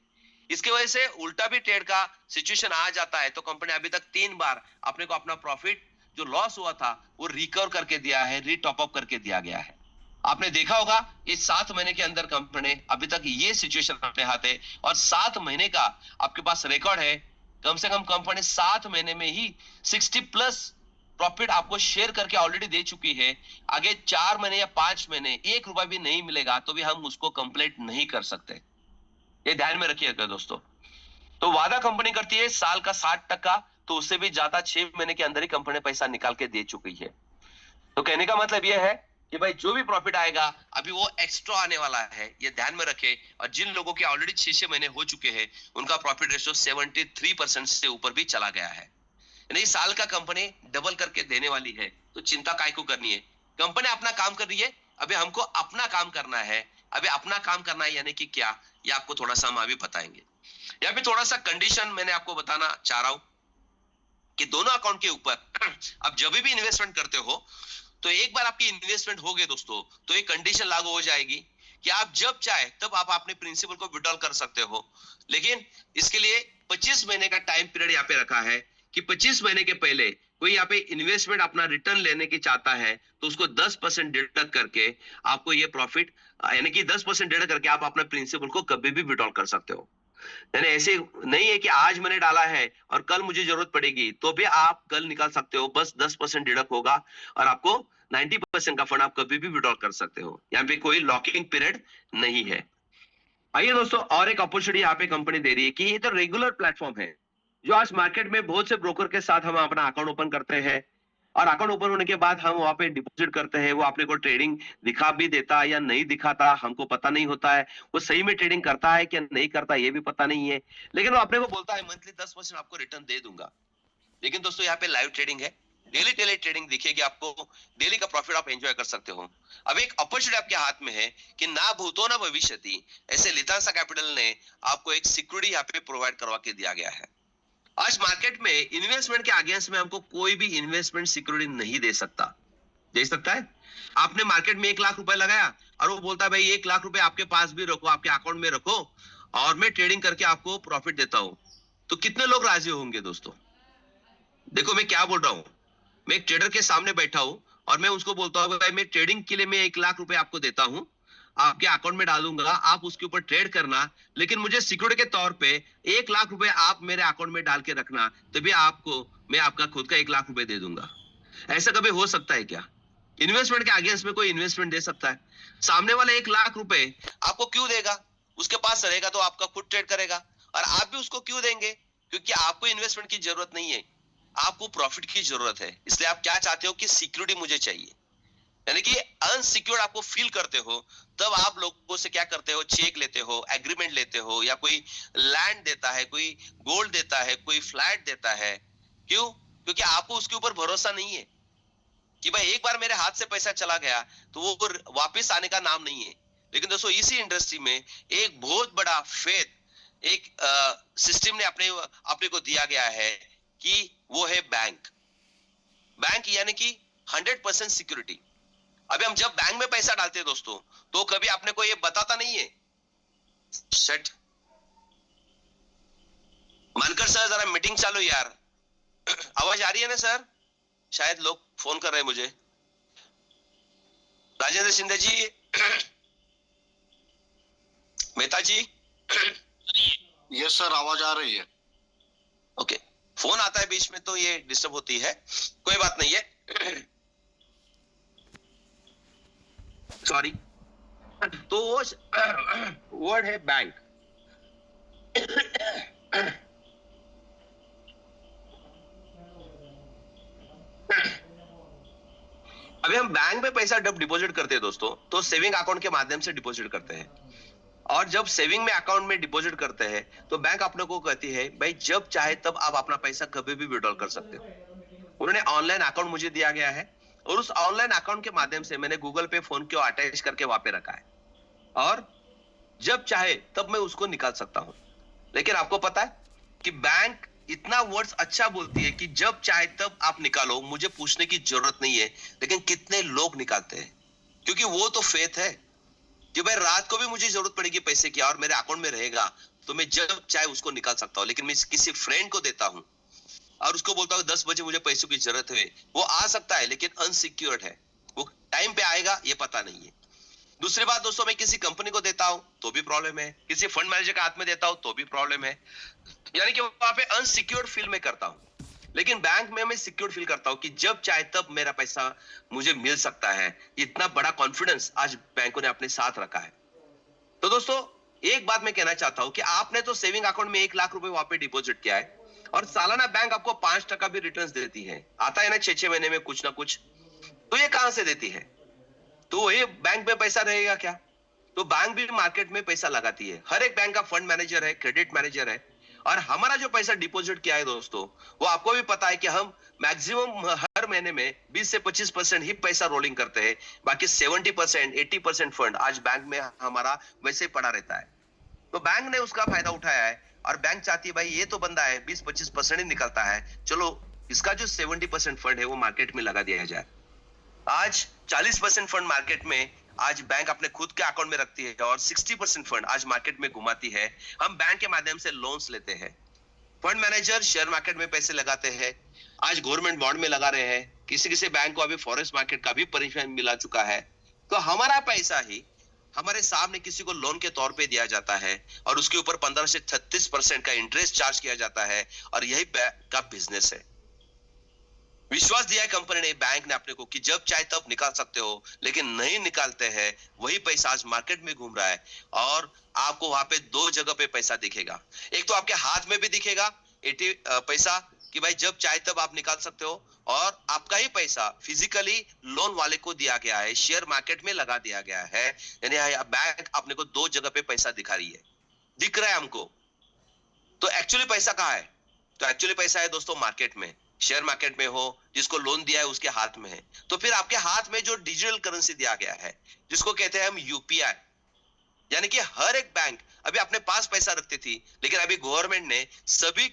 [SPEAKER 1] इसकी वजह से उल्टा भी ट्रेड का सिचुएशन आ जाता है। तो कंपनी अभी तक 3 बार अपने को अपना प्रॉफिट जो लॉस हुआ था वो रिकवर करके दिया है, री टॉप अप करके दिया गया है। आपने देखा होगा इस 7 महीने के अंदर कंपनी अभी तक ये सिचुएशन अपने हाथ है और 7 महीने का आपके पास रिकॉर्ड है। कम से कम कंपनी 7 महीने में ही 60+ प्रॉफिट आपको शेयर करके ऑलरेडी दे चुकी है, आगे 4 महीने या 5 महीने 1 रुपया भी नहीं मिलेगा तो भी हम उसको कंप्लीट नहीं कर सकते। ये ध्यान में रखिएगा दोस्तों। तो वादा कंपनी करती है साल का 60%, तो उससे भी ज्यादा 6 महीने के अंदर ही कंपनी पैसा निकाल के दे चुकी है। तो कहने का मतलब यह है कि भाई जो भी प्रॉफिट आएगा अभी वो एक्स्ट्रा आने वाला है, ये ध्यान में रखे। और जिन लोगों के ऑलरेडी 6 महीने हो चुके हैं उनका प्रॉफिट रेशियो 73% से ऊपर भी चला गया है। यानी साल का कंपनी डबल करके देने वाली है, तो चिंता काय को करनी है। कंपनी अपना काम कर रही है, अभी हमको अपना काम करना है। अभी अपना काम करना है यानी कि क्या, ये आपको थोड़ा सा हम अभी बताएंगे। यहाँ पे थोड़ा सा कंडीशन मैंने आपको बताना चाह रहा हूं कि दोनों अकाउंट के ऊपर आप जब भी इन्वेस्टमेंट करते हो तो एक बार आपकी इन्वेस्टमेंट हो गए दोस्तों, तो एक कंडीशन लागू हो जाएगी कि आप जब चाहे तब आप अपने प्रिंसिपल को विड्रॉल कर सकते हो। लेकिन इसके लिए 25 महीने का टाइम पीरियड यहाँ पे रखा है कि 25 महीने के पहले कोई यहाँ पे इन्वेस्टमेंट अपना रिटर्न लेने की चाहता है तो उसको 10% डिडक्ट करके आपको ये प्रॉफिट, यानी कि 10% डिडक्ट करके आप अपने प्रिंसिपल को कभी भी विड्रॉल कर सकते हो। यानी ऐसे नहीं है कि आज मैंने डाला है और कल मुझे जरूरत पड़ेगी तो भी आप कल निकाल सकते हो, बस 10% डिडक्ट होगा और आपको 90% का फंड आप कभी भी विड्रॉल कर सकते हो। यहाँ पे कोई लॉकिंग पीरियड नहीं है। आइए दोस्तों, और एक अपॉर्चुनिटी यहाँ पे कंपनी दे रही है कि ये तो रेगुलर प्लेटफॉर्म है जो आज मार्केट में बहुत से ब्रोकर के साथ हम अपना अकाउंट ओपन करते हैं और अकाउंट ओपन होने के बाद हम वहां पे डिपॉजिट करते हैं। वो अपने को ट्रेडिंग दिखा भी देता है या नहीं दिखाता हमको पता नहीं होता है, वो सही में ट्रेडिंग करता है कि नहीं करता ये भी पता नहीं है, लेकिन वो अपने को बोलता है मंथली 10% आपको रिटर्न दे दूंगा। लेकिन दोस्तों यहाँ पे लाइव ट्रेडिंग है, डेली डेली ट्रेडिंग दिखेगी आपको, डेली का प्रॉफिट आप एंजॉय कर सकते हो। अब एक अपॉर्चुनिटी आपके हाथ में है कि ना भूतो ना भविष्यति, ऐसे लितांसा कैपिटल ने आपको एक सिक्योरिटी यहाँ पे प्रोवाइड करवा के दिया गया है। आज मार्केट में इन्वेस्टमेंट के अगेंस्ट में हमको कोई भी इन्वेस्टमेंट सिक्योरिटी नहीं दे सकता। दे सकता है? आपने मार्केट में 1 लाख रुपए लगाया और वो बोलता है भाई 1 लाख रुपए आपके पास भी रखो, आपके अकाउंट में रखो और मैं ट्रेडिंग करके आपको प्रॉफिट देता हूं, तो कितने लोग राजी होंगे दोस्तों? देखो मैं क्या बोल रहा हूं, मैं एक ट्रेडर के सामने बैठा हूं और मैं उसको बोलता हूं भाई मैं ट्रेडिंग के लिए मैं 1 लाख रुपए आपको देता हूं, आपके अकाउंट में डालूंगा, आप उसके ऊपर ट्रेड करना, लेकिन मुझे सिक्योरिटी के तौर पे 1 लाख रुपए आप मेरे अकाउंट में डाल के रखना, तभी आपको मैं आपका खुद का 1 लाख रुपए दे दूंगा। ऐसा कभी हो सकता है क्या? इन्वेस्टमेंट के अगेंस्ट में कोई इन्वेस्टमेंट दे सकता है? सामने वाला 1 लाख रुपए आपको क्यों देगा? उसके पास रहेगा तो आपका खुद ट्रेड करेगा, और आप भी उसको क्यों देंगे? क्योंकि आपको इन्वेस्टमेंट की जरूरत नहीं है, आपको प्रॉफिट की जरूरत है। इसलिए आप क्या चाहते हो कि सिक्योरिटी मुझे चाहिए, यानी कि अनसिक्योर्ड आपको फील करते हो, तब आप लोगों से क्या करते हो, चेक लेते हो, एग्रीमेंट लेते हो, या कोई लैंड देता है, कोई गोल्ड देता है, कोई फ्लैट देता है। क्यों? क्योंकि आपको उसके ऊपर भरोसा नहीं है कि भाई एक बार मेरे हाथ से पैसा चला गया तो वो वापस आने का नाम नहीं है। लेकिन दोस्तों इसी इंडस्ट्री में एक बहुत बड़ा फेथ एक सिस्टम ने अपने को दिया गया है कि वो है बैंक। बैंक यानी कि 100% सिक्योरिटी। अभी हम जब बैंक में पैसा डालते हैं दोस्तों, तो कभी आपने को ये बताता नहीं है, शट मानकर सर जरा मीटिंग चालू यार। आवाज आ रही है ना सर? शायद लोग फोन कर रहे हैं मुझे। राजेंद्र शिंदे जी, मेहता जी।
[SPEAKER 2] यस सर, आवाज आ रही है।
[SPEAKER 1] ओके, फोन आता है बीच में तो ये डिस्टर्ब होती है, कोई बात नहीं है, सॉरी। तो वर्ड है बैंक। अभी हम बैंक में पैसा जब डिपॉजिट करते हैं दोस्तों, तो सेविंग अकाउंट के माध्यम से डिपॉजिट करते हैं, और जब सेविंग में अकाउंट में डिपॉजिट करते हैं तो बैंक अपने को कहती है भाई जब चाहे तब आप अपना पैसा कभी भी विड्रॉल कर सकते हो। उन्होंने ऑनलाइन अकाउंट मुझे दिया गया है और उस ऑनलाइन अकाउंट के माध्यम से मैंने गूगल पे फोन को अटैच करके वहां पे रखा है, और जब चाहे तब मैं उसको निकाल सकता हूं। लेकिन आपको पता है कि बैंक इतना वर्ड्स अच्छा बोलती है कि जब चाहे तब आप निकालो, मुझे पूछने की जरूरत नहीं है। लेकिन कितने लोग निकालते हैं? क्योंकि वो तो फेथ है कि भाई रात को भी मुझे जरूरत पड़ेगी पैसे की और मेरे अकाउंट में रहेगा तो मैं जब चाहे उसको निकाल सकता हूं। लेकिन मैं किसी फ्रेंड को देता हूं और उसको बोलता हूं 10 बजे मुझे पैसों की जरूरत है, वो आ सकता है लेकिन अनसिक्योर्ड है, वो टाइम पे आएगा ये पता नहीं है। दूसरी बात दोस्तों, मैं किसी कंपनी को देता हूं तो भी प्रॉब्लम है, किसी फंड मैनेजर के हाथ में देता हूं तो भी प्रॉब्लम है, यानी कि वहां पे अनसिक्योर्ड फील में करता हूं। लेकिन बैंक में मैं सिक्योर फील करता हूं कि जब चाहे तब मेरा पैसा मुझे मिल सकता है। इतना बड़ा कॉन्फिडेंस आज बैंकों ने अपने साथ रखा है। तो दोस्तों, एक बात मैं कहना चाहता हूं कि आपने तो सेविंग अकाउंट में 1 लाख रुपए वहां पे डिपॉजिट किया है और सालाना बैंक आपको 5% भी रिटर्न देती है। आता है ना 6-6 महीने में कुछ ना कुछ। तो ये कहां से देती है? तो ये बैंक में पैसा रहेगा क्या? तो बैंक भी मार्केट में पैसा लगाती है। हर एक बैंक का फंड मैनेजर है, क्रेडिट मैनेजर है। और हमारा जो पैसा डिपॉजिट किया है दोस्तों, वो आपको भी पता है कि हम मैक्सिमम हर महीने में 20 से 25% ही पैसा रोलिंग करते हैं। बाकी 70%, 80% फंड आज बैंक में हमारा वैसे ही पड़ा रहता है। तो बैंक ने उसका फायदा उठाया है और बैंक चाहती है भाई ये तो बंदा है 20-25% ही निकलता है, चलो इसका जो 70% फंड है वो मार्केट में लगा दिया जाए। आज 40% फंड मार्केट में आज बैंक अपने खुद के अकाउंट में रखती है और 60% फंड आज मार्केट में घुमाती है। हम बैंक के माध्यम से लोन्स लेते हैं। फंड मैनेजर शेयर मार्केट में पैसे लगाते हैं, आज गवर्नमेंट बॉन्ड में लगा रहे हैं। किसी किसी बैंक को अभी फॉरेक्स मार्केट का भी परमिशन मिला चुका है। तो हमारा पैसा ही हमारे सामने किसी को लोन के तौर पे दिया जाता है और उसके ऊपर 15 से 36% का इंटरेस्ट चार्ज किया जाता है और यही बैंक का बिजनेस है। विश्वास दिया है कंपनी ने, बैंक ने अपने को कि जब चाहे तब निकाल सकते हो, लेकिन नहीं निकालते हैं। वही पैसा आज मार्केट में घूम रहा है और आपको वहां पे 2 जगह पे पैसा दिखेगा। एक तो आपके हाथ में भी दिखेगा पैसा कि भाई जब चाहे तब आप निकाल सकते हो, और आपका ही पैसा फिजिकली लोन वाले को दिया गया है, शेयर मार्केट में लगा दिया गया है। यानी बैंक अपने को 2 जगह पे पैसा दिखा रही है, दिख रहा है हमको। तो एक्चुअली पैसा कहाँ है? तो एक्चुअली पैसा है दोस्तों मार्केट में, शेयर मार्केट में हो, जिसको लोन दिया है उसके हाथ में है। तो फिर आपके हाथ में जो डिजिटल करेंसी दिया गया है, जिसको कहते हैं हम यूपीआई, यानी कि हर एक बैंक अभी अपने पास पैसा रखती थी, लेकिन अभी गवर्नमेंट ने सभी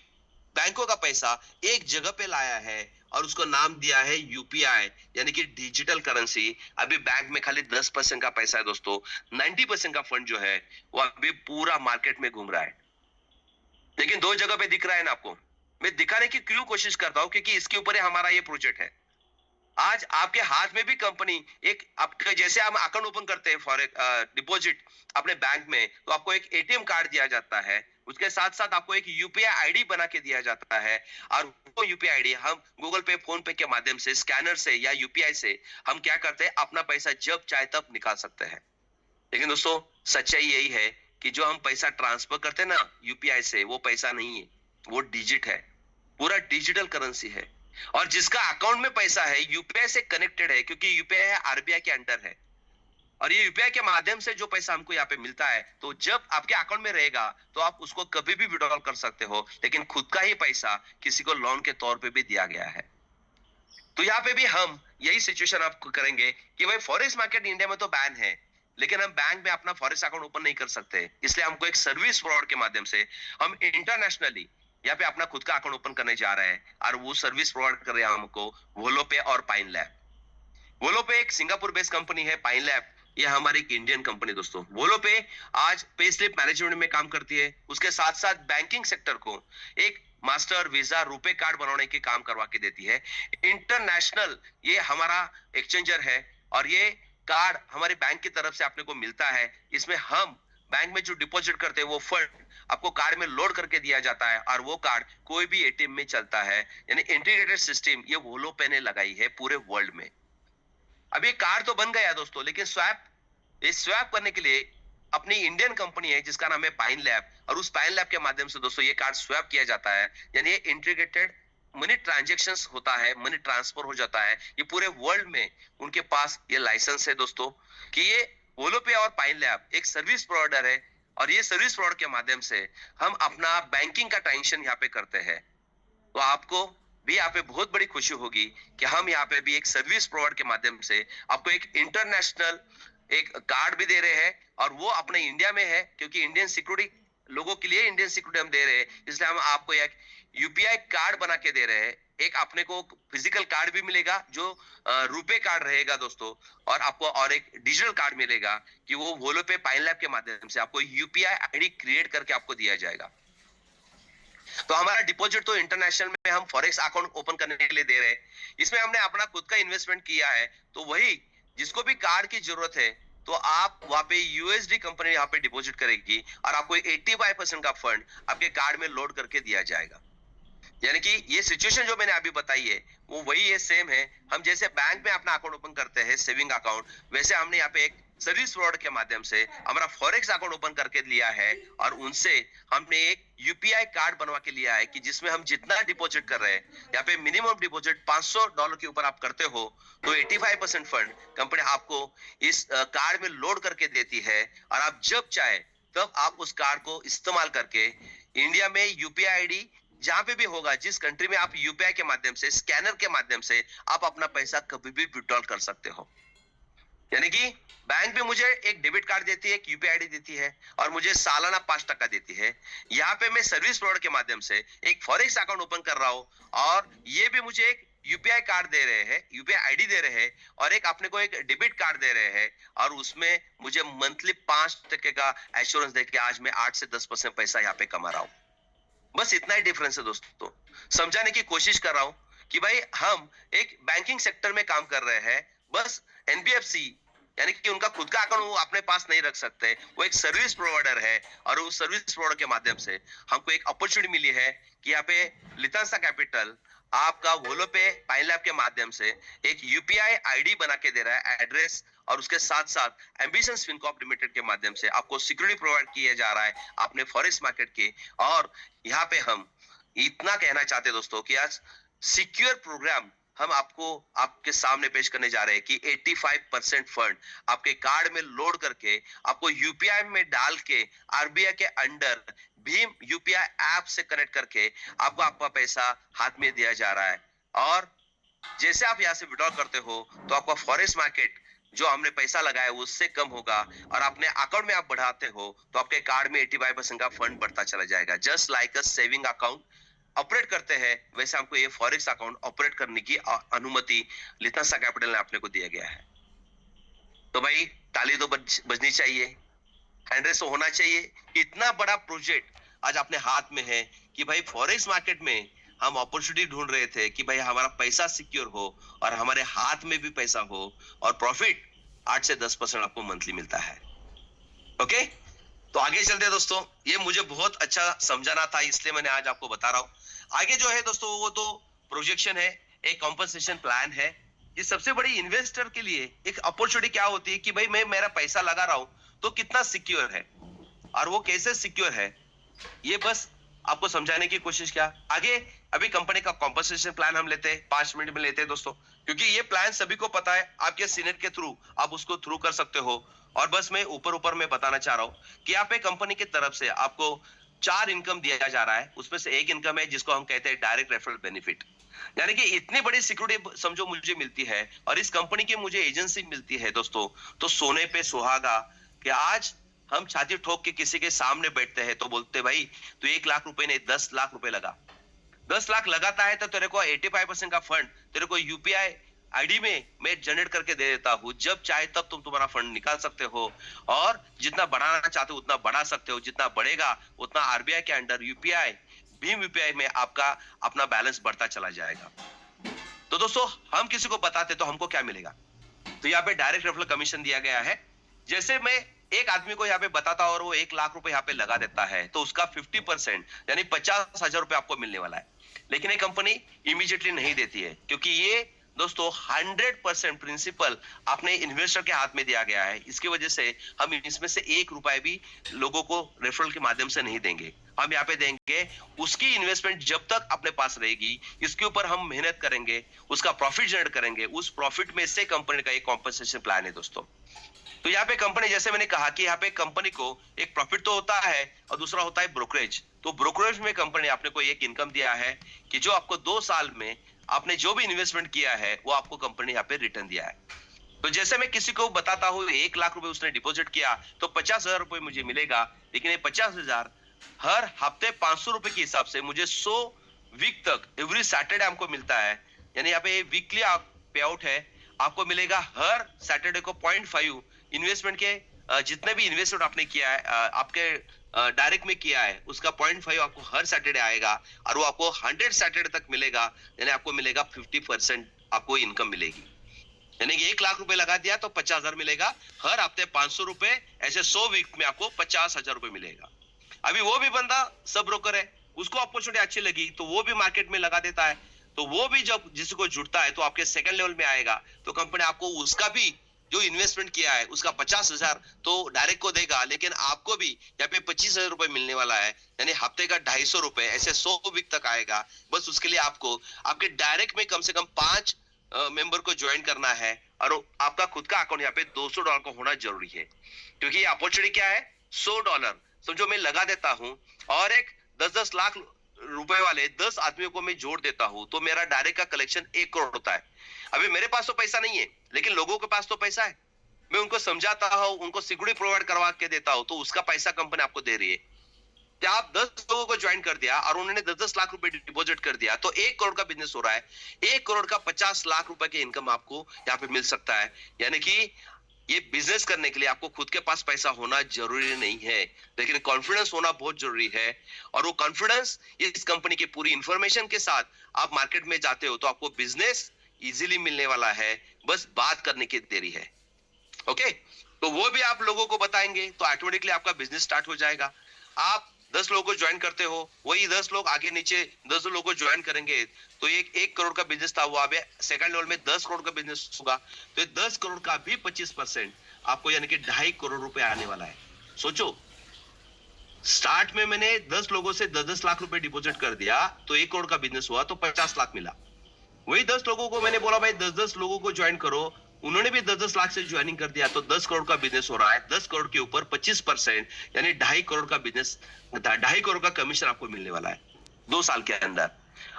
[SPEAKER 1] बैंकों का पैसा एक जगह पे लाया है और उसको नाम दिया है यूपीआई, यानी कि डिजिटल करेंसी। अभी बैंक में खाली 10% का पैसा है दोस्तों, 90% का फंड जो है वो अभी पूरा मार्केट में घूम रहा है। लेकिन 2 जगह पे दिख रहा है ना आपको। मैं दिखाने की क्यों कोशिश करता हूं, क्योंकि इसके ऊपर हमारा ये प्रोजेक्ट है। आज आपके हाथ में भी कंपनी एक आपके जैसे हम अकाउंट ओपन करते हैं फॉर डिपॉजिट अपने बैंक में, तो आपको एक एटीएम कार्ड दिया जाता है। उसके साथ साथ आपको एक यूपीआई आईडी बना के दिया जाता है और वो यूपीआई आईडी हम गूगल पे, फोन पे के माध्यम से, स्कैनर से या यूपीआई से हम क्या करते हैं, अपना पैसा जब चाहे तब निकाल सकते हैं। लेकिन दोस्तों सच्चाई यही है कि जो हम पैसा ट्रांसफर करते हैं ना यूपीआई से, वो पैसा नहीं है, वो डिजिट है, पूरा डिजिटल करेंसी है। और जिसका अकाउंट में पैसा है यूपीआई से कनेक्टेड है, क्योंकि यूपीआई है आरबीआई के अंडर है। और ये यूपीआई के माध्यम से जो पैसा हमको यहाँ पे मिलता है, तो जब आपके अकाउंट में रहेगा तो आप उसको कभी भी विड्रॉल कर सकते हो, लेकिन खुद का ही पैसा किसी को लोन के तौर पे भी दिया गया है। तो यहाँ पे भी हम यही सिचुएशन आपको करेंगे कि भाई फॉरेक्स मार्केट इंडिया में तो बैन है, लेकिन हम बैंक में अपना फॉरेक्स अकाउंट ओपन नहीं कर सकते। इसलिए हमको एक सर्विस फ्रॉड के माध्यम से हम इंटरनेशनली यहाँ पे अपना खुद का अकाउंट ओपन करने जा रहे हैं और वो सर्विस प्रोवाइड कर रहे हैं हमको वोलोपे और पाइन लैब। वोलोपे एक सिंगापुर बेस्ड कंपनी है, पाइन लैब ये हमारी एक इंडियन कंपनी दोस्तों। वोलोपे आज पे स्लिप मैनेजमेंट में काम करती है, उसके साथ साथ बैंकिंग सेक्टर को एक मास्टर, वीजा, रुपे कार्ड बनाने के काम करवा के देती है। इंटरनेशनल ये हमारा एक्सचेंजर है और ये कार्ड हमारे बैंक की तरफ से अपने को मिलता है। इसमें हम बैंक में जो डिपॉजिट करते हैं वो फंड आपको कार्ड में लोड करके दिया जाता है और वो कार्ड कोई भी एटीएम में चलता है। यानी इंटीग्रेटेड सिस्टम ये वोलोपे ने लगाई है पूरे वर्ल्ड में। अब ये कार्ड तो बन गया दोस्तों, लेकिन स्वैप करने के लिए अपनी इंडियन कंपनी है जिसका नाम है पाइन लैब, और उस पाइन लैब के माध्यम से दोस्तों ये कार्ड स्वैप किया जाता है। यानी ये इंटीग्रेटेड मनी ट्रांजैक्शंस होता है, मनी ट्रांसफर हो जाता है। ये पूरे वर्ल्ड में उनके पास ये लाइसेंस है दोस्तों कि ये वोलोपे और पाइन लैब एक सर्विस प्रोवाइडर है और ये सर्विस प्रोवाइडर के माध्यम से हम अपना बैंकिंग का ट्रांजैक्शन यहाँ पे करते हैं। तो आपको भी यहाँ पे बहुत बड़ी खुशी होगी कि हम यहाँ पे भी एक सर्विस प्रोवाइडर के माध्यम से आपको एक इंटरनेशनल एक कार्ड भी दे रहे हैं, और वो अपने इंडिया में है, क्योंकि इंडियन सिक्योरिटी लोगों के लिए इंडियन सिक्योरिटी हम दे रहे हैं, इसलिए हम आपको एक यूपीआई कार्ड बना के दे रहे हैं। एक अपने को फिजिकल कार्ड भी मिलेगा जो रुपे कार्ड रहेगा दोस्तों, और आपको और एक डिजिटल कार्ड मिलेगा कि वो वोलोपे पाइन लैब के माध्यम से आपको यूपीआई आईडी क्रिएट करके आपको दिया जाएगा। तो हमारा डिपॉजिट तो इंटरनेशनल में हम फॉरेक्स अकाउंट ओपन करने के लिए दे रहे हैं, इसमें हमने अपना खुद का इन्वेस्टमेंट किया है। तो वही जिसको भी कार्ड की जरूरत है तो आप वहां पे यूएसडी कंपनी यहाँ पे डिपॉजिट करेगी और आपको 85% का फंड आपके कार्ड में लोड करके दिया जाएगा। यानी कि ये सिचुएशन जो मैंने अभी बताई है वो वही है, सेम है। हम जैसे बैंक में अपना अकाउंट ओपन करते हैं सेविंग अकाउंट, वैसे हमने यहाँ पे एक सर्विस प्रोवाइडर के माध्यम से हमारा फॉरेक्स अकाउंट ओपन करके लिया है और उनसे हमने एक यूपीआई कार्ड बनवा के लिया है कि जिसमें हम जितना डिपॉजिट कर रहे हैं, यहाँ पे मिनिमम डिपॉजिट $500 के ऊपर आप करते हो तो 85% फंड कंपनी आपको इस कार्ड में लोड करके देती है और आप जब चाहे तब आप उस कार्ड को इस्तेमाल करके इंडिया में यूपीआई आईडी जहां पे भी होगा, जिस कंट्री में आप यूपीआई के माध्यम से, स्कैनर के माध्यम से आप अपना पैसा कभी भी विड्रॉल कर सकते हो। यानी कि बैंक भी मुझे एक डेबिट कार्ड देती है, एक यूपीआई आईडी देती है और मुझे सालाना 5% देती है। यहाँ पे मैं सर्विस प्रोवाइडर के माध्यम से एक फॉरेक्स अकाउंट ओपन कर रहा हूँ और ये भी मुझे एक यूपीआई कार्ड दे रहे हैं, यूपीआई आईडी दे रहे हैं और एक अपने को एक डेबिट कार्ड दे रहे हैं और उसमें मुझे मंथली 5% का एश्योरेंस देके आज मैं 8 से 10% पैसा यहाँ पे कमा रहा हूँ। बस इतना ही डिफरेंस है दोस्तों। समझाने की कोशिश कर रहा हूं कि भाई हम एक बैंकिंग सेक्टर में काम कर रहे हैं, बस एनबीएफसी यानी कि उनका खुद का अकाउंट वो अपने पास नहीं रख सकते, वो एक सर्विस प्रोवाइडर है और उस सर्विस प्रोवाइडर के माध्यम से हमको एक अपॉर्चुनिटी मिली है कि यहाँ पे लितांसा कैपिटल आपका वोलो पे पाइन लैब के माध्यम से एक यूपीआई आईडी बना के दे रहा है, एड्रेस, और उसके साथ साथ एम्बिशंस फिनकॉर्प लिमिटेड के माध्यम से आपको सिक्योरिटी प्रोवाइड किया जा रहा है अपने फॉरेक्स मार्केट के। और यहाँ पे हम इतना कहना चाहते हैं दोस्तों कि आज सिक्योर प्रोग्राम हम आपको आपके सामने पेश करने जा रहे हैं कि 85% फंड आपके कार्ड में लोड करके आपको यूपीआई में डाल के आरबीआई के अंडर भीम यूपीआई ऐप से कनेक्ट करके आपको आपका पैसा हाथ में दिया जा रहा है। और जैसे आप यहाँ से विड्रॉ करते हो तो आपका फॉरेक्स मार्केट जो हमने पैसा लगाया उससे कम होगा और अपने अकाउंट में आप बढ़ाते हो तो आपके कार्ड में 85% का फंड बढ़ता चला जाएगा। Just like a saving account operate करते हैं वैसे हमको ये फॉरेक्स अकाउंट ऑपरेट करने की अनुमति लितांसा कैपिटल ने अपने को दिया गया है। तो भाई ताली तो बजनी चाहिए, हैंडरेस तो होना चाहिए। इतना बड़ा प्रोजेक्ट आज अपने हाथ में है कि भाई फॉरेक्स मार्केट में हम अपॉर्चुनिटी ढूंढ रहे थे कि भाई हमारा पैसा सिक्योर हो और हमारे हाथ में भी पैसा हो और प्रॉफिट 8 से 10% आपको मंथली मिलता है। ओके, तो आगे चलते हैं दोस्तों। ये मुझे बहुत अच्छा समझाना था इसलिए मैंने आज आपको बता रहा हूँ। आगे जो है दोस्तों वो तो प्रोजेक्शन है, एक कॉम्पनसेशन प्लान है। ये सबसे बड़ी इन्वेस्टर के लिए एक अपॉर्चुनिटी क्या होती है कि भाई मैं मेरा पैसा लगा रहा हूँ तो कितना सिक्योर है और वो कैसे सिक्योर है, ये बस आपको समझाने की कोशिश किया। आगे अभी कंपनी का कॉम्पनसेशन प्लान हम लेते हैं, 5 मिनट में लेते हैं दोस्तों, क्योंकि ये प्लान सभी को पता है। आपके सीनियर के थ्रू आप उसको थ्रू कर सकते हो। और बस मैं ऊपर मैं बताना चाह रहा हूँ कि यहाँ पे कंपनी की तरफ से आपको 4 इनकम दिया जा रहा है। उसमें से एक इनकम है जिसको हम कहते हैं डायरेक्ट रेफरल बेनिफिट, यानी कि इतनी बड़ी सिक्योरिटी समझो मुझे मिलती है और इस कंपनी की मुझे एजेंसी मिलती है दोस्तों। तो सोने पे सुहागा कि आज हम छाती ठोक के किसी के सामने बैठते हैं तो बोलते भाई तू 1 लाख रुपए नहीं 10 लाख रुपए लगा, 10 लाख लगाता है तो तेरे को 85% का फंड तेरे को यूपीआई आईडी में मैं जनरेट करके दे देता हूं। जब चाहे तब तुम तुम्हारा फंड निकाल सकते हो और जितना बढ़ाना चाहते हो उतना बढ़ा सकते हो। जितना बढ़ेगा उतना आरबीआई के अंडर यूपीआई, भीम यूपीआई में आपका अपना बैलेंस बढ़ता चला जाएगा। तो दोस्तों हम किसी को बताते तो हमको क्या मिलेगा, तो यहाँ पे डायरेक्ट रेफरल कमीशन दिया गया है। जैसे मैं एक आदमी को यहाँ पे बताता और वो 1 लाख रुपए यहाँ पे लगा देता है तो उसका 50% यानी 50,000 रुपए आपको मिलने वाला है। लेकिन ये कंपनी इमीडिएटली नहीं देती है क्योंकि ये दोस्तों 100% प्रिंसिपल अपने इन्वेस्टर के हाथ में दिया गया है। इसकी वजह से हम इसमें से 1 रुपए भी लोगों को रेफरल के माध्यम से नहीं देंगे। हम यहाँ पे देंगे उसकी इन्वेस्टमेंट जब तक अपने पास रहेगी, इसके ऊपर हम मेहनत करेंगे, उसका प्रॉफिट जनरेट करेंगे, उस प्रॉफिट में से कंपनी का एक कॉम्पनसेशन प्लान है दोस्तों। तो यहाँ पे कंपनी, जैसे मैंने कहा कि यहाँ पे कंपनी को एक प्रॉफिट तो होता है और दूसरा होता है ब्रोकरेज। तो ब्रोकरेज में कंपनी आपने को एक इनकम दिया है कि जो आपको 2 साल में आपने जो भी इन्वेस्टमेंट किया है वो आपको कंपनी यहाँ पे रिटर्न दिया है। तो जैसे मैं किसी को बताता हूँ 1 लाख रुपए उसने डिपॉजिट किया तो 50,000 रुपए मुझे मिलेगा, लेकिन ये 50,000 हर हफ्ते 500 रुपए के हिसाब से मुझे 100 वीक तक एवरी सैटरडे हमको मिलता है। यानी यहाँ पे वीकली पे आउट है, आपको मिलेगा हर सैटरडे को 0.5 इन्वेस्टमेंट के जितने भी इन्वेस्टमेंट आपने किया है आपके डायरेक्ट में किया है उसका 0.5 आपको हर सैटरडे आएगा और वो आपको 100 सैटरडे तक मिलेगा। यानी आपको मिलेगा 50% आपको इनकम मिलेगी। यानी कि 1 लाख रुपए लगा दिया तो 50,000 मिलेगा, हर हफ्ते 500 रुपए, ऐसे 100 वीक में आपको 50,000 रुपए मिलेगा। अभी वो भी बंदा सब ब्रोकर है, उसको अपॉर्चुनिटी अच्छी लगी तो वो भी मार्केट में लगा देता है, तो वो भी जब जिसको जुड़ता है तो आपके सेकंड लेवल में आएगा, तो कंपनी आपको उसका भी जो इन्वेस्टमेंट किया है उसका 50,000 तो डायरेक्ट को देगा, लेकिन आपको भी यहाँ पे 25,000 रुपए मिलने वाला है, यानी हफ्ते का 250 रुपए, ऐसे 100 वीक तक आएगा। बस उसके लिए आपको आपके डायरेक्ट में कम से कम 5 मेंबर को ज्वाइन करना है, और आपका खुद का अकाउंट यहाँ पे $200 का होना जरूरी है, क्योंकि ये अपॉर्चुनिटी क्या है, $100 समझो मैं लगा देता हूँ, और एक 10-10 लाख रुपए वाले 10 आदमियों को मैं जोड़ देता हूँ, तो मेरा डायरेक्ट का कलेक्शन 1 करोड़ होता है। अभी मेरे पास तो पैसा नहीं है, लेकिन लोगों के पास तो पैसा है, मैं उनको समझाता हूँ, उनको सिक्योरिटी प्रोवाइड करवा के देता हूँ, तो उसका पैसा कंपनी आपको दे रही है। क्या आप 10 लोगों को ज्वाइन कर दिया और उन्होंने 10-10 लाख रुपए डिपॉजिट कर दिया, तो 1 करोड़ का बिजनेस हो रहा है, 1 करोड़ का 50 लाख रुपए की इनकम आपको यहाँ पे मिल सकता है। यानी कि ये बिजनेस करने के लिए आपको खुद के पास पैसा होना जरूरी नहीं है, लेकिन कॉन्फिडेंस होना बहुत जरूरी है, और वो कॉन्फिडेंस इस कंपनी की पूरी इंफॉर्मेशन के साथ आप मार्केट में जाते हो तो आपको बिजनेस इजीली मिलने वाला है, बस बात करने की देरी है। ओके, तो वो भी आप लोगों को बताएंगे तो ऑटोमेटिकली आपका बिजनेस स्टार्ट हो जाएगा। आप 10 लोगों को ज्वाइन करते हो, वही 10 लोग आगे नीचे 10 लोगों को ज्वाइन करेंगे, तो एक करोड़ का बिजनेस था, वो अब सेकंड लेवल में 10 करोड़ का बिजनेस होगा, तो ये 10 करोड़ का भी 25% आपको यानी कि 2.5 करोड़ रुपए आने वाला है। सोचो, स्टार्ट में मैंने 10 लोगों से 10-10 लाख रुपए डिपॉजिट कर दिया, तो 1 करोड़ का बिजनेस हुआ, तो 50 लाख मिला। वही 10 लोगों को मैंने बोला भाई 10-10 लोगों को ज्वाइन करो, उन्होंने भी 10-10 लाख से ज्वाइनिंग कर दिया, तो 10 करोड़ का बिजनेस हो रहा है। 10 करोड़ के ऊपर 25% यानी 2.5 करोड़ का बिजनेस, 2.5 करोड़ का कमीशन आपको मिलने वाला है 2 साल के अंदर।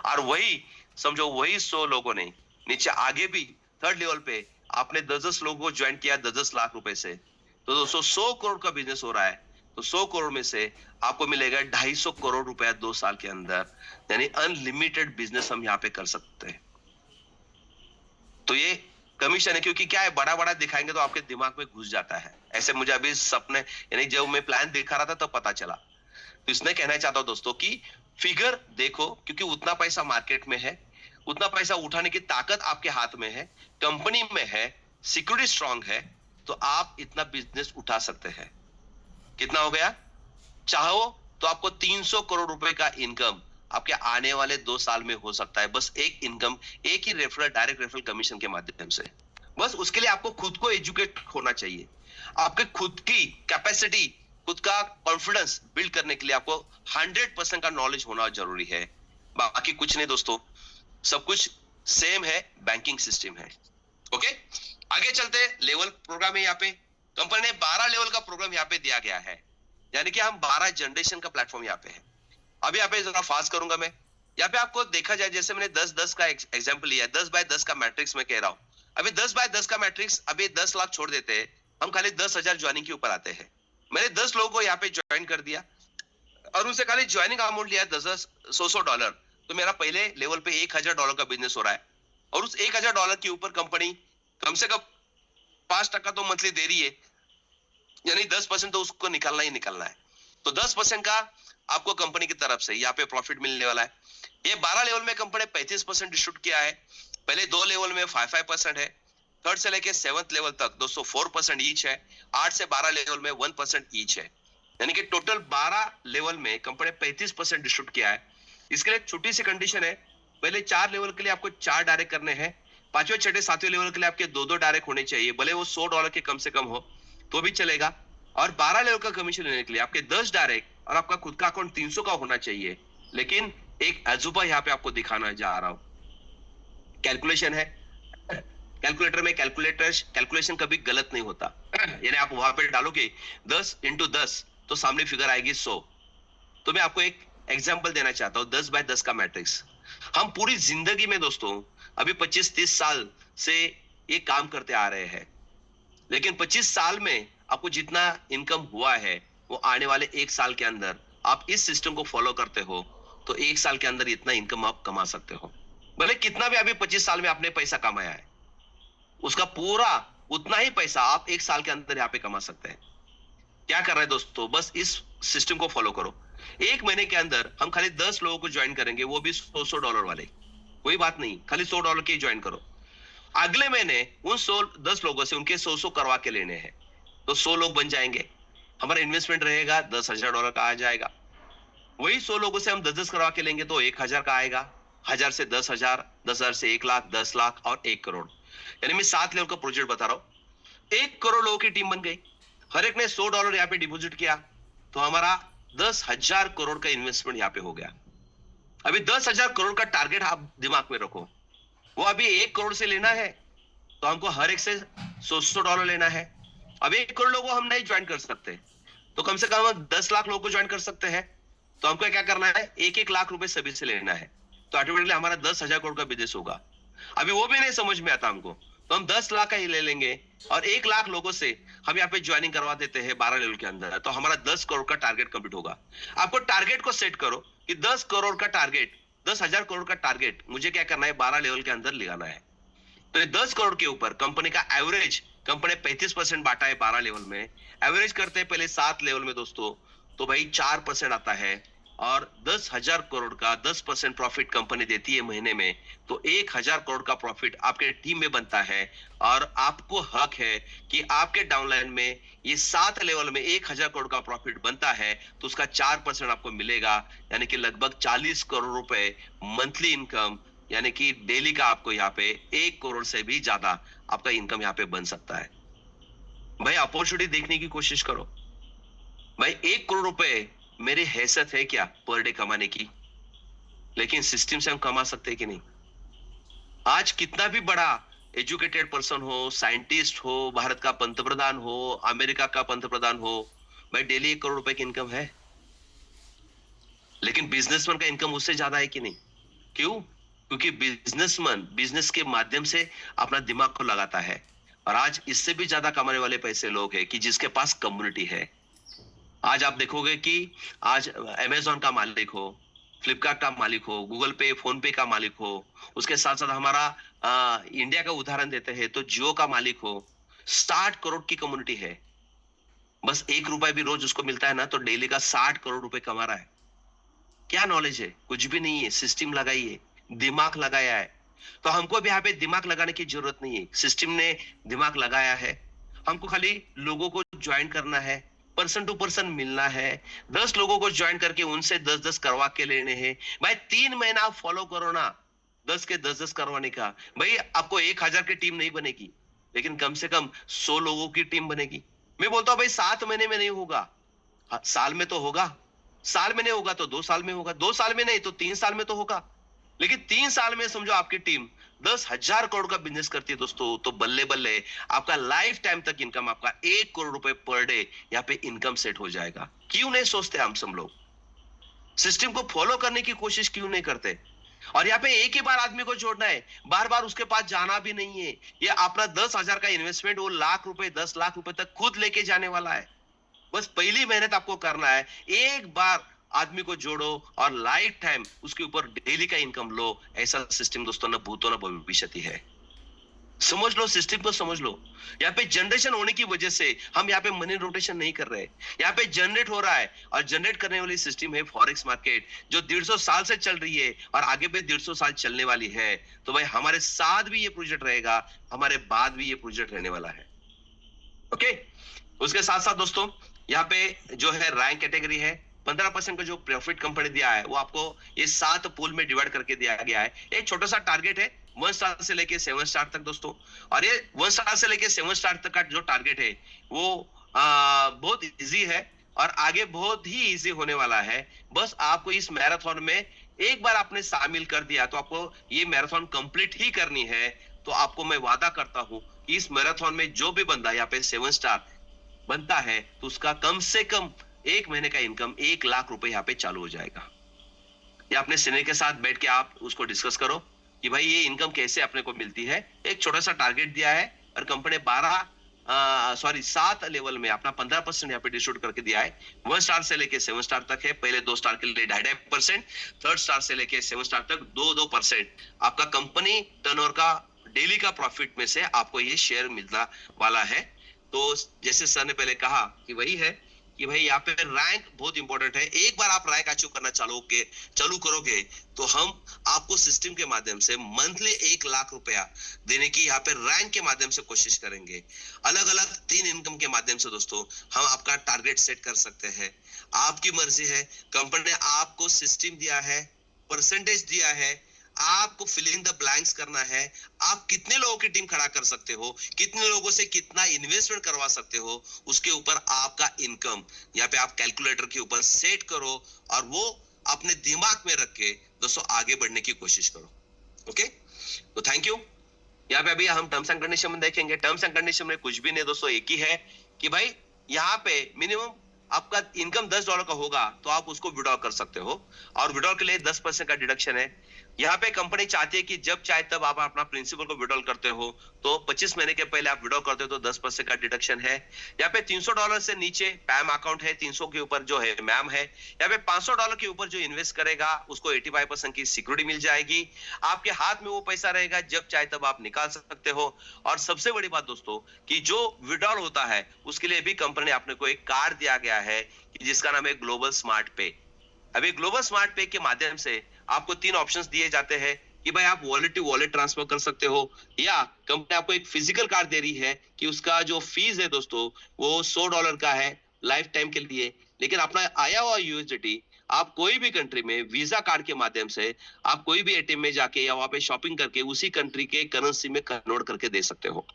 [SPEAKER 1] और वही समझो, वही 100 लोगों ने नीचे आगे भी थर्ड लेवल पे आपने 10-10 लोगों को ज्वाइन किया 10-10 लाख रुपए से, तो दोस्तों 100 करोड़ का बिजनेस हो रहा है, तो 100 करोड़ में से आपको मिलेगा 250 करोड़ रुपया 2 साल के अंदर, यानी अनलिमिटेड बिजनेस हम यहाँ पे कर सकते हैं। तो ये कमीशन है, क्योंकि क्या है, बड़ा बड़ा दिखाएंगे तो आपके दिमाग में घुस जाता है। ऐसे मुझे अभी सपने, यानी जब मैं प्लान दिखा रहा था तब पता चला। तो इसमें कहना चाहता हूं दोस्तों कि फिगर देखो, क्योंकि उतना पैसा मार्केट में है, उतना पैसा उठाने की ताकत आपके हाथ में है, कंपनी में है, सिक्योरिटी स्ट्रांग है, तो आप इतना बिजनेस उठा सकते हैं। कितना हो गया, चाहो तो आपको 300 करोड़ रुपए का इनकम आपके आने वाले 2 साल में हो सकता है, बस एक इनकम, एक ही रेफरल, डायरेक्ट रेफरल कमीशन के माध्यम से। बस उसके लिए आपको खुद को एजुकेट होना चाहिए, आपके खुद की कैपेसिटी, खुद का कॉन्फिडेंस बिल्ड करने के लिए आपको 100% का नॉलेज होना जरूरी है। बाकी कुछ नहीं दोस्तों, सब कुछ सेम है, बैंकिंग सिस्टम है। ओके, आगे चलते, लेवल प्रोग्राम है यहाँ पे, कंपनी ने 12 लेवल का प्रोग्राम यहाँ पे दिया गया है, यानी कि हम 12 जनरेशन का प्लेटफॉर्म यहाँ पे है। अभी यहाँ पे जरा फास्ट करूंगा मैं, यहाँ पे आपको देखा जाए, जैसे मैंने 10-10 का एग्जांपल लिया है, 10 बाय 10 का मैट्रिक्स में कह रहा हूँ। अभी 10 बाय 10 का मैट्रिक्स, अभी 10 लाख छोड़ देते हैं, हम खाली 10,000 ज्वाइनिंग के ऊपर आते हैं। मैंने 10 लोगों को यहाँ पे ज्वाइन कर दिया और उनसे खाली ज्वाइनिंग अमाउंट लिया $100, तो मेरा पहले लेवल पे $1,000 का बिजनेस हो रहा है, और उस $1,000 के ऊपर कंपनी कम से कम 5% तो मंथली दे रही है, यानी 10% तो उसको निकालना ही निकालना है। तो 10% का आपको कंपनी की तरफ से यहाँ पे प्रॉफिट मिलने वाला है। ये 12 लेवल में कंपनी 35% डिस्ट्रीब्यूट किया है, पहले 2 लेवल में 5% है, थर्ड से लेके 7th लेवल तक 204% ईच है, 8 से 12 लेवल में 1% ईच है, यानी कि टोटल 12 लेवल में कंपनी 35% डिस्ट्रीब्यूट किया है। इसके लिए छोटी सी कंडीशन है, पहले 4 लेवल के लिए आपको 4 डायरेक्ट करने हैं, 5वें 6वें 7वें लेवल के लिए आपके 2-2 डायरेक्ट होने चाहिए, भले वो $100 के कम से कम हो तो भी चलेगा। और 12 लेवल का कमीशन लेने के लिए आपके 10 डायरेक्ट और आपका खुद का अकाउंट 300 का होना चाहिए। लेकिन एक अजूबा यहाँ पे आपको दिखाना जा रहा हूं, कैलकुलेशन है, कैलकुलेटर में कैलकुलेशन कभी गलत नहीं होता, यानी आप वहां पे डालोगे 10 × 10 तो सामने फिगर आएगी 100। तो मैं आपको एक एग्जांपल देना चाहता हूं, 10 बाय 10 का मैट्रिक्स। हम पूरी जिंदगी में दोस्तों अभी 25-30 साल से ये काम करते आ रहे हैं, लेकिन 25 साल में आपको जितना इनकम हुआ है वो आने वाले 1 साल के अंदर आप इस सिस्टम को फॉलो करते हो तो 1 साल के अंदर इतना इनकम आप कमा सकते हो। भले कितना भी अभी 25 साल में आपने पैसा कमाया है, उसका पूरा उतना ही पैसा आप 1 साल के अंदर यहाँ पे कमा सकते हैं। क्या कर रहे हैं दोस्तों, बस इस सिस्टम को फॉलो करो। 1 महीने के अंदर हम खाली 10 लोगों को ज्वाइन करेंगे, वो भी $100 वाले, कोई बात नहीं, खाली $100 के ज्वाइन करो। अगले महीने उन 10 लोगों से उनके 100 करवा के लेने हैं, तो 100 लोग बन जाएंगे, हमारा इन्वेस्टमेंट रहेगा $10,000 का आ जाएगा। वही 100 लोगों से हम 10-10 करवा के लेंगे तो 1,000 का आएगा, 1,000 से 10,000, 10,000 से 1 लाख, 10 लाख और 1 करोड़। यानी मैं 7 लेवल का प्रोजेक्ट बता रहा हूँ। 1 करोड़ लोगों की टीम बन गई। हर एक ने $100 यहाँ पे डिपॉजिट किया, तो हमारा 10,000 करोड़ का इन्वेस्टमेंट यहाँ पे हो गया। अभी 10,000 करोड़ का टारगेट आप दिमाग में रखो। वो अभी 1 करोड़ से लेना है, तो हमको हर एक से $100 लेना है। अब 1 करोड़ लोगों को हम नहीं ज्वाइन कर सकते, तो कम से कम 10 लाख लोगों को ज्वाइन कर सकते हैं। तो हमको क्या करना है, 1-1 लाख रुपए सभी से लेना है, तो ऑटोमेटिकली हमारा 10,000 करोड़ का बिजनेस होगा। अभी वो भी नहीं समझ में आता हमको, तो हम 10 लाख का ही ले लेंगे और 1 लाख लोगों से हम यहाँ पे ज्वाइनिंग करवा देते हैं 12 लेवल के अंदर, तो हमारा 10 करोड़ का टारगेट कंप्लीट होगा। आपको टारगेट को सेट करो कि 10 करोड़ का टारगेट, 10,000 करोड़ का टारगेट मुझे क्या करना है, 12 लेवल के अंदर लगाना है। तो ये 10 करोड़ के ऊपर कंपनी का एवरेज, कंपनी 35% बांटा है 12 लेवल में, एवरेज करते हैं पहले 7 लेवल में दोस्तों, तो भाई 4% आता है। और 10,000 करोड़ का 10% प्रॉफिट कंपनी देती है महीने में, तो 1,000 करोड़ का प्रॉफिट आपके टीम में बनता है। और आपको हक है कि आपके डाउनलाइन में ये 7 लेवल में 1,000 करोड़ का प्रॉफिट बनता है, तो उसका 4% आपको मिलेगा, यानी कि लगभग 40 करोड़ रुपए मंथली इनकम, यानी कि डेली का आपको यहाँ पे 1 करोड़ से भी ज्यादा आपका इनकम यहाँ पे बन सकता है। भाई अपॉर्चुनिटी देखने की कोशिश करो। भाई 1 करोड़ रुपए मेरी हैसियत है क्या पर डे कमाने की, लेकिन सिस्टम से हम कमा सकते हैं कि नहीं। आज कितना भी बड़ा एजुकेटेड पर्सन हो, साइंटिस्ट हो, भारत का पंतप्रधान हो, अमेरिका का पंतप्रधान हो, भाई डेली 1 करोड़ रुपए की इनकम है, लेकिन बिजनेसमैन का इनकम उससे ज्यादा है कि नहीं। क्यों? क्योंकि बिजनेसमैन बिजनेस के माध्यम से अपना दिमाग को लगाता है। और आज इससे भी ज्यादा कमाने वाले पैसे लोग हैं कि जिसके पास कम्युनिटी है। आज आप देखोगे कि आज अमेजोन का मालिक हो, फ्लिपकार्ट का मालिक हो, गूगल पे, फोन पे का मालिक हो, उसके साथ साथ हमारा इंडिया का उदाहरण देते हैं तो जियो का मालिक हो, 60 करोड़ की कम्युनिटी है। बस 1 रुपए भी रोज उसको मिलता है ना, तो डेली का 60 करोड़ रुपए कमा रहा है। क्या नॉलेज है? कुछ भी नहीं है। सिस्टम लगाई है, दिमाग लगाया है। तो हमको भी यहाँ पे दिमाग लगाने की जरूरत नहीं है, सिस्टम ने दिमाग लगाया है। हमको खाली लोगों को ज्वाइन करना है, पर्सन टू पर्सन मिलना है। 10 लोगों को ज्वाइन करके उनसे 10-10 करवा के लेने हैं। भाई 3 महीना आप फॉलो करो ना, 10 के 10-10 करवाने का। भाई आपको 1,000 की टीम नहीं बनेगी, लेकिन कम से कम 100 लोगों की टीम बनेगी। मैं बोलता हूँ भाई 7 महीने में नहीं होगा, साल में तो होगा। साल में नहीं होगा तो 2 साल में होगा, 2 साल में नहीं तो 3 साल में तो होगा। लेकिन 3 साल में समझो आपकी टीम 10,000 करोड़ का बिजनेस करती है दोस्तों, तो बल्ले बल्ले आपका लाइफ टाइम तक इनकम, आपका 1 करोड़ रुपए पर डे यहाँ पे इनकम सेट हो जाएगा। क्यों नहीं सोचते हम सब लोग? सिस्टम को फॉलो करने की कोशिश क्यों नहीं करते? और यहाँ पे एक ही बार आदमी को जोड़ना है, बार बार उसके पास जाना भी नहीं है। ये अपना 10,000 का इन्वेस्टमेंट वो लाख रुपए, 10 लाख रुपए तक खुद लेके जाने वाला है। बस पहली मेहनत आपको करना है, एक बार आदमी को जोड़ो और लाइफ टाइम उसके ऊपर डेली का इनकम लो। ऐसा सिस्टम दोस्तों ना भूतो ना भविष्य है। समझ लो, सिस्टम को समझ लो। यहाँ पे जनरेशन होने की वजह से हम यहाँ पे मनी रोटेशन नहीं कर रहे, यहाँ पे जनरेट हो रहा है। और जनरेट करने वाली सिस्टम है फॉरेक्स मार्केट, जो 150 साल से चल रही है और आगे भी 150 साल चलने वाली है। तो भाई हमारे साथ भी ये प्रोजेक्ट रहेगा, हमारे बाद भी ये प्रोजेक्ट रहने वाला है। ओके, उसके साथ साथ दोस्तों यहाँ पे जो है रैंक कैटेगरी है, 15% का जो प्रॉफिट कंपनी दिया है वो आपको ये 7 पूल में डिवाइड करके दिया गया है। एक छोटा सा टारगेट है 1 स्टार से लेके 7 स्टार तक दोस्तों। और ये 1 स्टार से लेके 7 स्टार तक का जो टारगेट है वो बहुत इजी है और आगे बहुत ही इजी होने वाला है। बस आपको इस मैराथन में एक बार आपने शामिल कर दिया तो आपको ये मैराथन कंप्लीट ही करनी है। तो आपको मैं वादा करता हूं कि इस मैराथन में जो भी बंदा यहाँ पे 7 स्टार बनता है तो उसका कम से कम 1 महीने का इनकम 1 लाख रुपए यहाँ पे चालू हो जाएगा। या अपने सीनियर के साथ बैठ के आप उसको डिस्कस करो कि भाई ये इनकम कैसे अपने को मिलती है। एक छोटा सा टारगेट दिया है और कंपनी 7 लेवल में अपना 15% यहाँ पे डिस्ट्रीब्यूट करके दिया है। 1 स्टार से लेके 7 स्टार तक है, पहले 2 स्टार के लिए 2.5%, 3rd स्टार से लेके 7 स्टार तक 2% आपका कंपनी टर्नओवर का डेली का प्रॉफिट में से आपको ये शेयर मिलना वाला है। तो जैसे सर ने पहले कहा कि वही है कि भाई यहाँ पे रैंक बहुत इंपॉर्टेंट है। एक बार आप रैंक अचीव करना चालू करोगे तो हम आपको सिस्टम के माध्यम से मंथली 1 लाख रुपया देने की यहाँ पे रैंक के माध्यम से कोशिश करेंगे। अलग अलग 3 इनकम के माध्यम से दोस्तों हम आपका टारगेट सेट कर सकते हैं। आपकी मर्जी है, कंपनी ने आपको सिस्टम दिया है, परसेंटेज दिया है, आपको फिल इन द ब्लैंक्स करना है। आप कितने लोगों की टीम खड़ा कर सकते हो, कितने लोगों से कितना इन्वेस्टमेंट करवा सकते हो, उसके ऊपर आपका इनकम यहाँ पे आप कैलकुलेटर के ऊपर सेट करो और वो अपने दिमाग में रख के दोस्तों आगे बढ़ने की कोशिश करो। ओके, तो थैंक यू। यहाँ पे अभी हम टर्म्स एंड कंडीशन में देखेंगे। टर्म्स एंड कंडीशन में कुछ भी नहीं दोस्तों, एक ही है कि भाई यहाँ पे मिनिमम आपका इनकम $10 का होगा तो आप उसको विड्रॉ कर सकते हो और विड्रॉ के लिए 10% का डिडक्शन है। यहाँ पे कंपनी चाहती है कि जब चाहे तब आप अपना प्रिंसिपल को विड्रॉ करते हो तो 25 महीने के पहले आप विड्रॉ करते हो तो 10% का डिडक्शन है। यहाँ पे $300 से नीचे पैम अकाउंट है, 300 के ऊपर जो है मैम है। यहाँ पे $500 के ऊपर जो इन्वेस्ट करेगा उसको 85% की सिक्योरिटी मिल जाएगी। आपके हाथ में वो पैसा रहेगा, जब चाहे तब आप निकाल सकते हो। और सबसे बड़ी बात दोस्तों कि जो विड्रॉल होता है उसके लिए भी कंपनी ने अपने को एक कार्ड दिया गया है जिसका नाम है ग्लोबल स्मार्ट पे। अभी ग्लोबल स्मार्ट पे के माध्यम से आपको 3 ऑप्शंस दिए जाते हैं कि भाई आप वॉलेट टू वॉलेट ट्रांसफर कर सकते हो, या कंपनी आपको एक फिजिकल कार्ड दे रही है कि उसका जो फीस है दोस्तों वो $100 का है लाइफ टाइम के लिए। लेकिन अपना आया हुआ यूएसडीटी आप कोई भी कंट्री में वीजा कार्ड के माध्यम से आप कोई भी एटीएम में जाके या वहां पे शॉपिंग करके उसी कंट्री के करेंसी में कन्वर्ट करके दे सकते हो।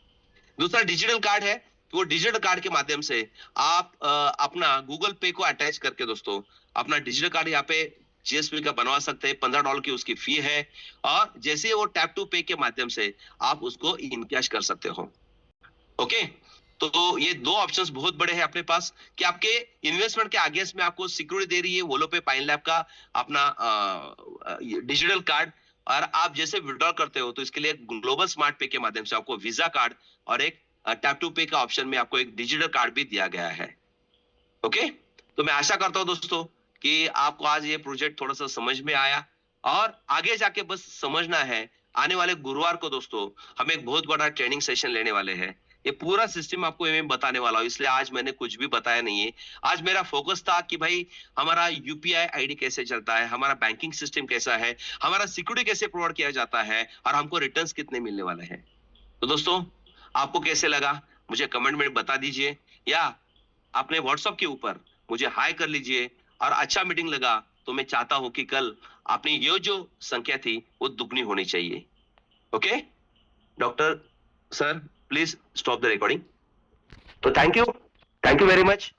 [SPEAKER 1] दूसरा डिजिटल कार्ड है, तो वो डिजिटल कार्ड के माध्यम से आप अपना गूगल पे को अटैच करके दोस्तों अपना डिजिटल कार्ड यहाँ पे जीएसपी का बनवा सकते हैं। $15 की उसकी फी है और जैसे वो टैप टू पे के माध्यम से आप उसको इन कैश कर सकते हो। ओके, तो ये 2 ऑप्शंस बहुत बड़े हैं अपने पास कि आपके इन्वेस्टमेंट के अगेंस्ट में आपको सिक्योरिटी दे रही है वोलो पे पाइन लैब का अपना डिजिटल कार्ड, और आप जैसे विड्रॉ करते हो तो इसके लिए ग्लोबल स्मार्ट पे के माध्यम से आपको वीजा कार्ड और एक टैप टू पे का ऑप्शन में आपको एक डिजिटल कार्ड भी दिया गया है। ओके, तो मैं आशा करता हूं दोस्तों कि आपको आज ये प्रोजेक्ट थोड़ा सा समझ में आया और आगे जाके बस समझना है। आने वाले गुरुवार को दोस्तों हम एक बहुत बड़ा ट्रेनिंग सेशन लेने वाले हैं। ये पूरा सिस्टम आपको मैं बताने वाला हूँ, इसलिए आज मैंने कुछ भी बताया नहीं है। आज मेरा फोकस था कि भाई हमारा यूपीआई आईडी कैसे चलता है, हमारा बैंकिंग सिस्टम कैसा है, हमारा सिक्योरिटी कैसे प्रोवाइड किया जाता है और हमको रिटर्न्स कितने मिलने वाले हैं। तो दोस्तों आपको कैसे लगा मुझे कमेंट में बता दीजिए, या अपने व्हाट्सएप के ऊपर मुझे हाई कर लीजिए। और अच्छा मीटिंग लगा तो मैं चाहता हूं कि कल अपनी ये जो संख्या थी वो दुगनी होनी चाहिए। Okay doctor sir, please stop the recording. तो थैंक यू वेरी मच।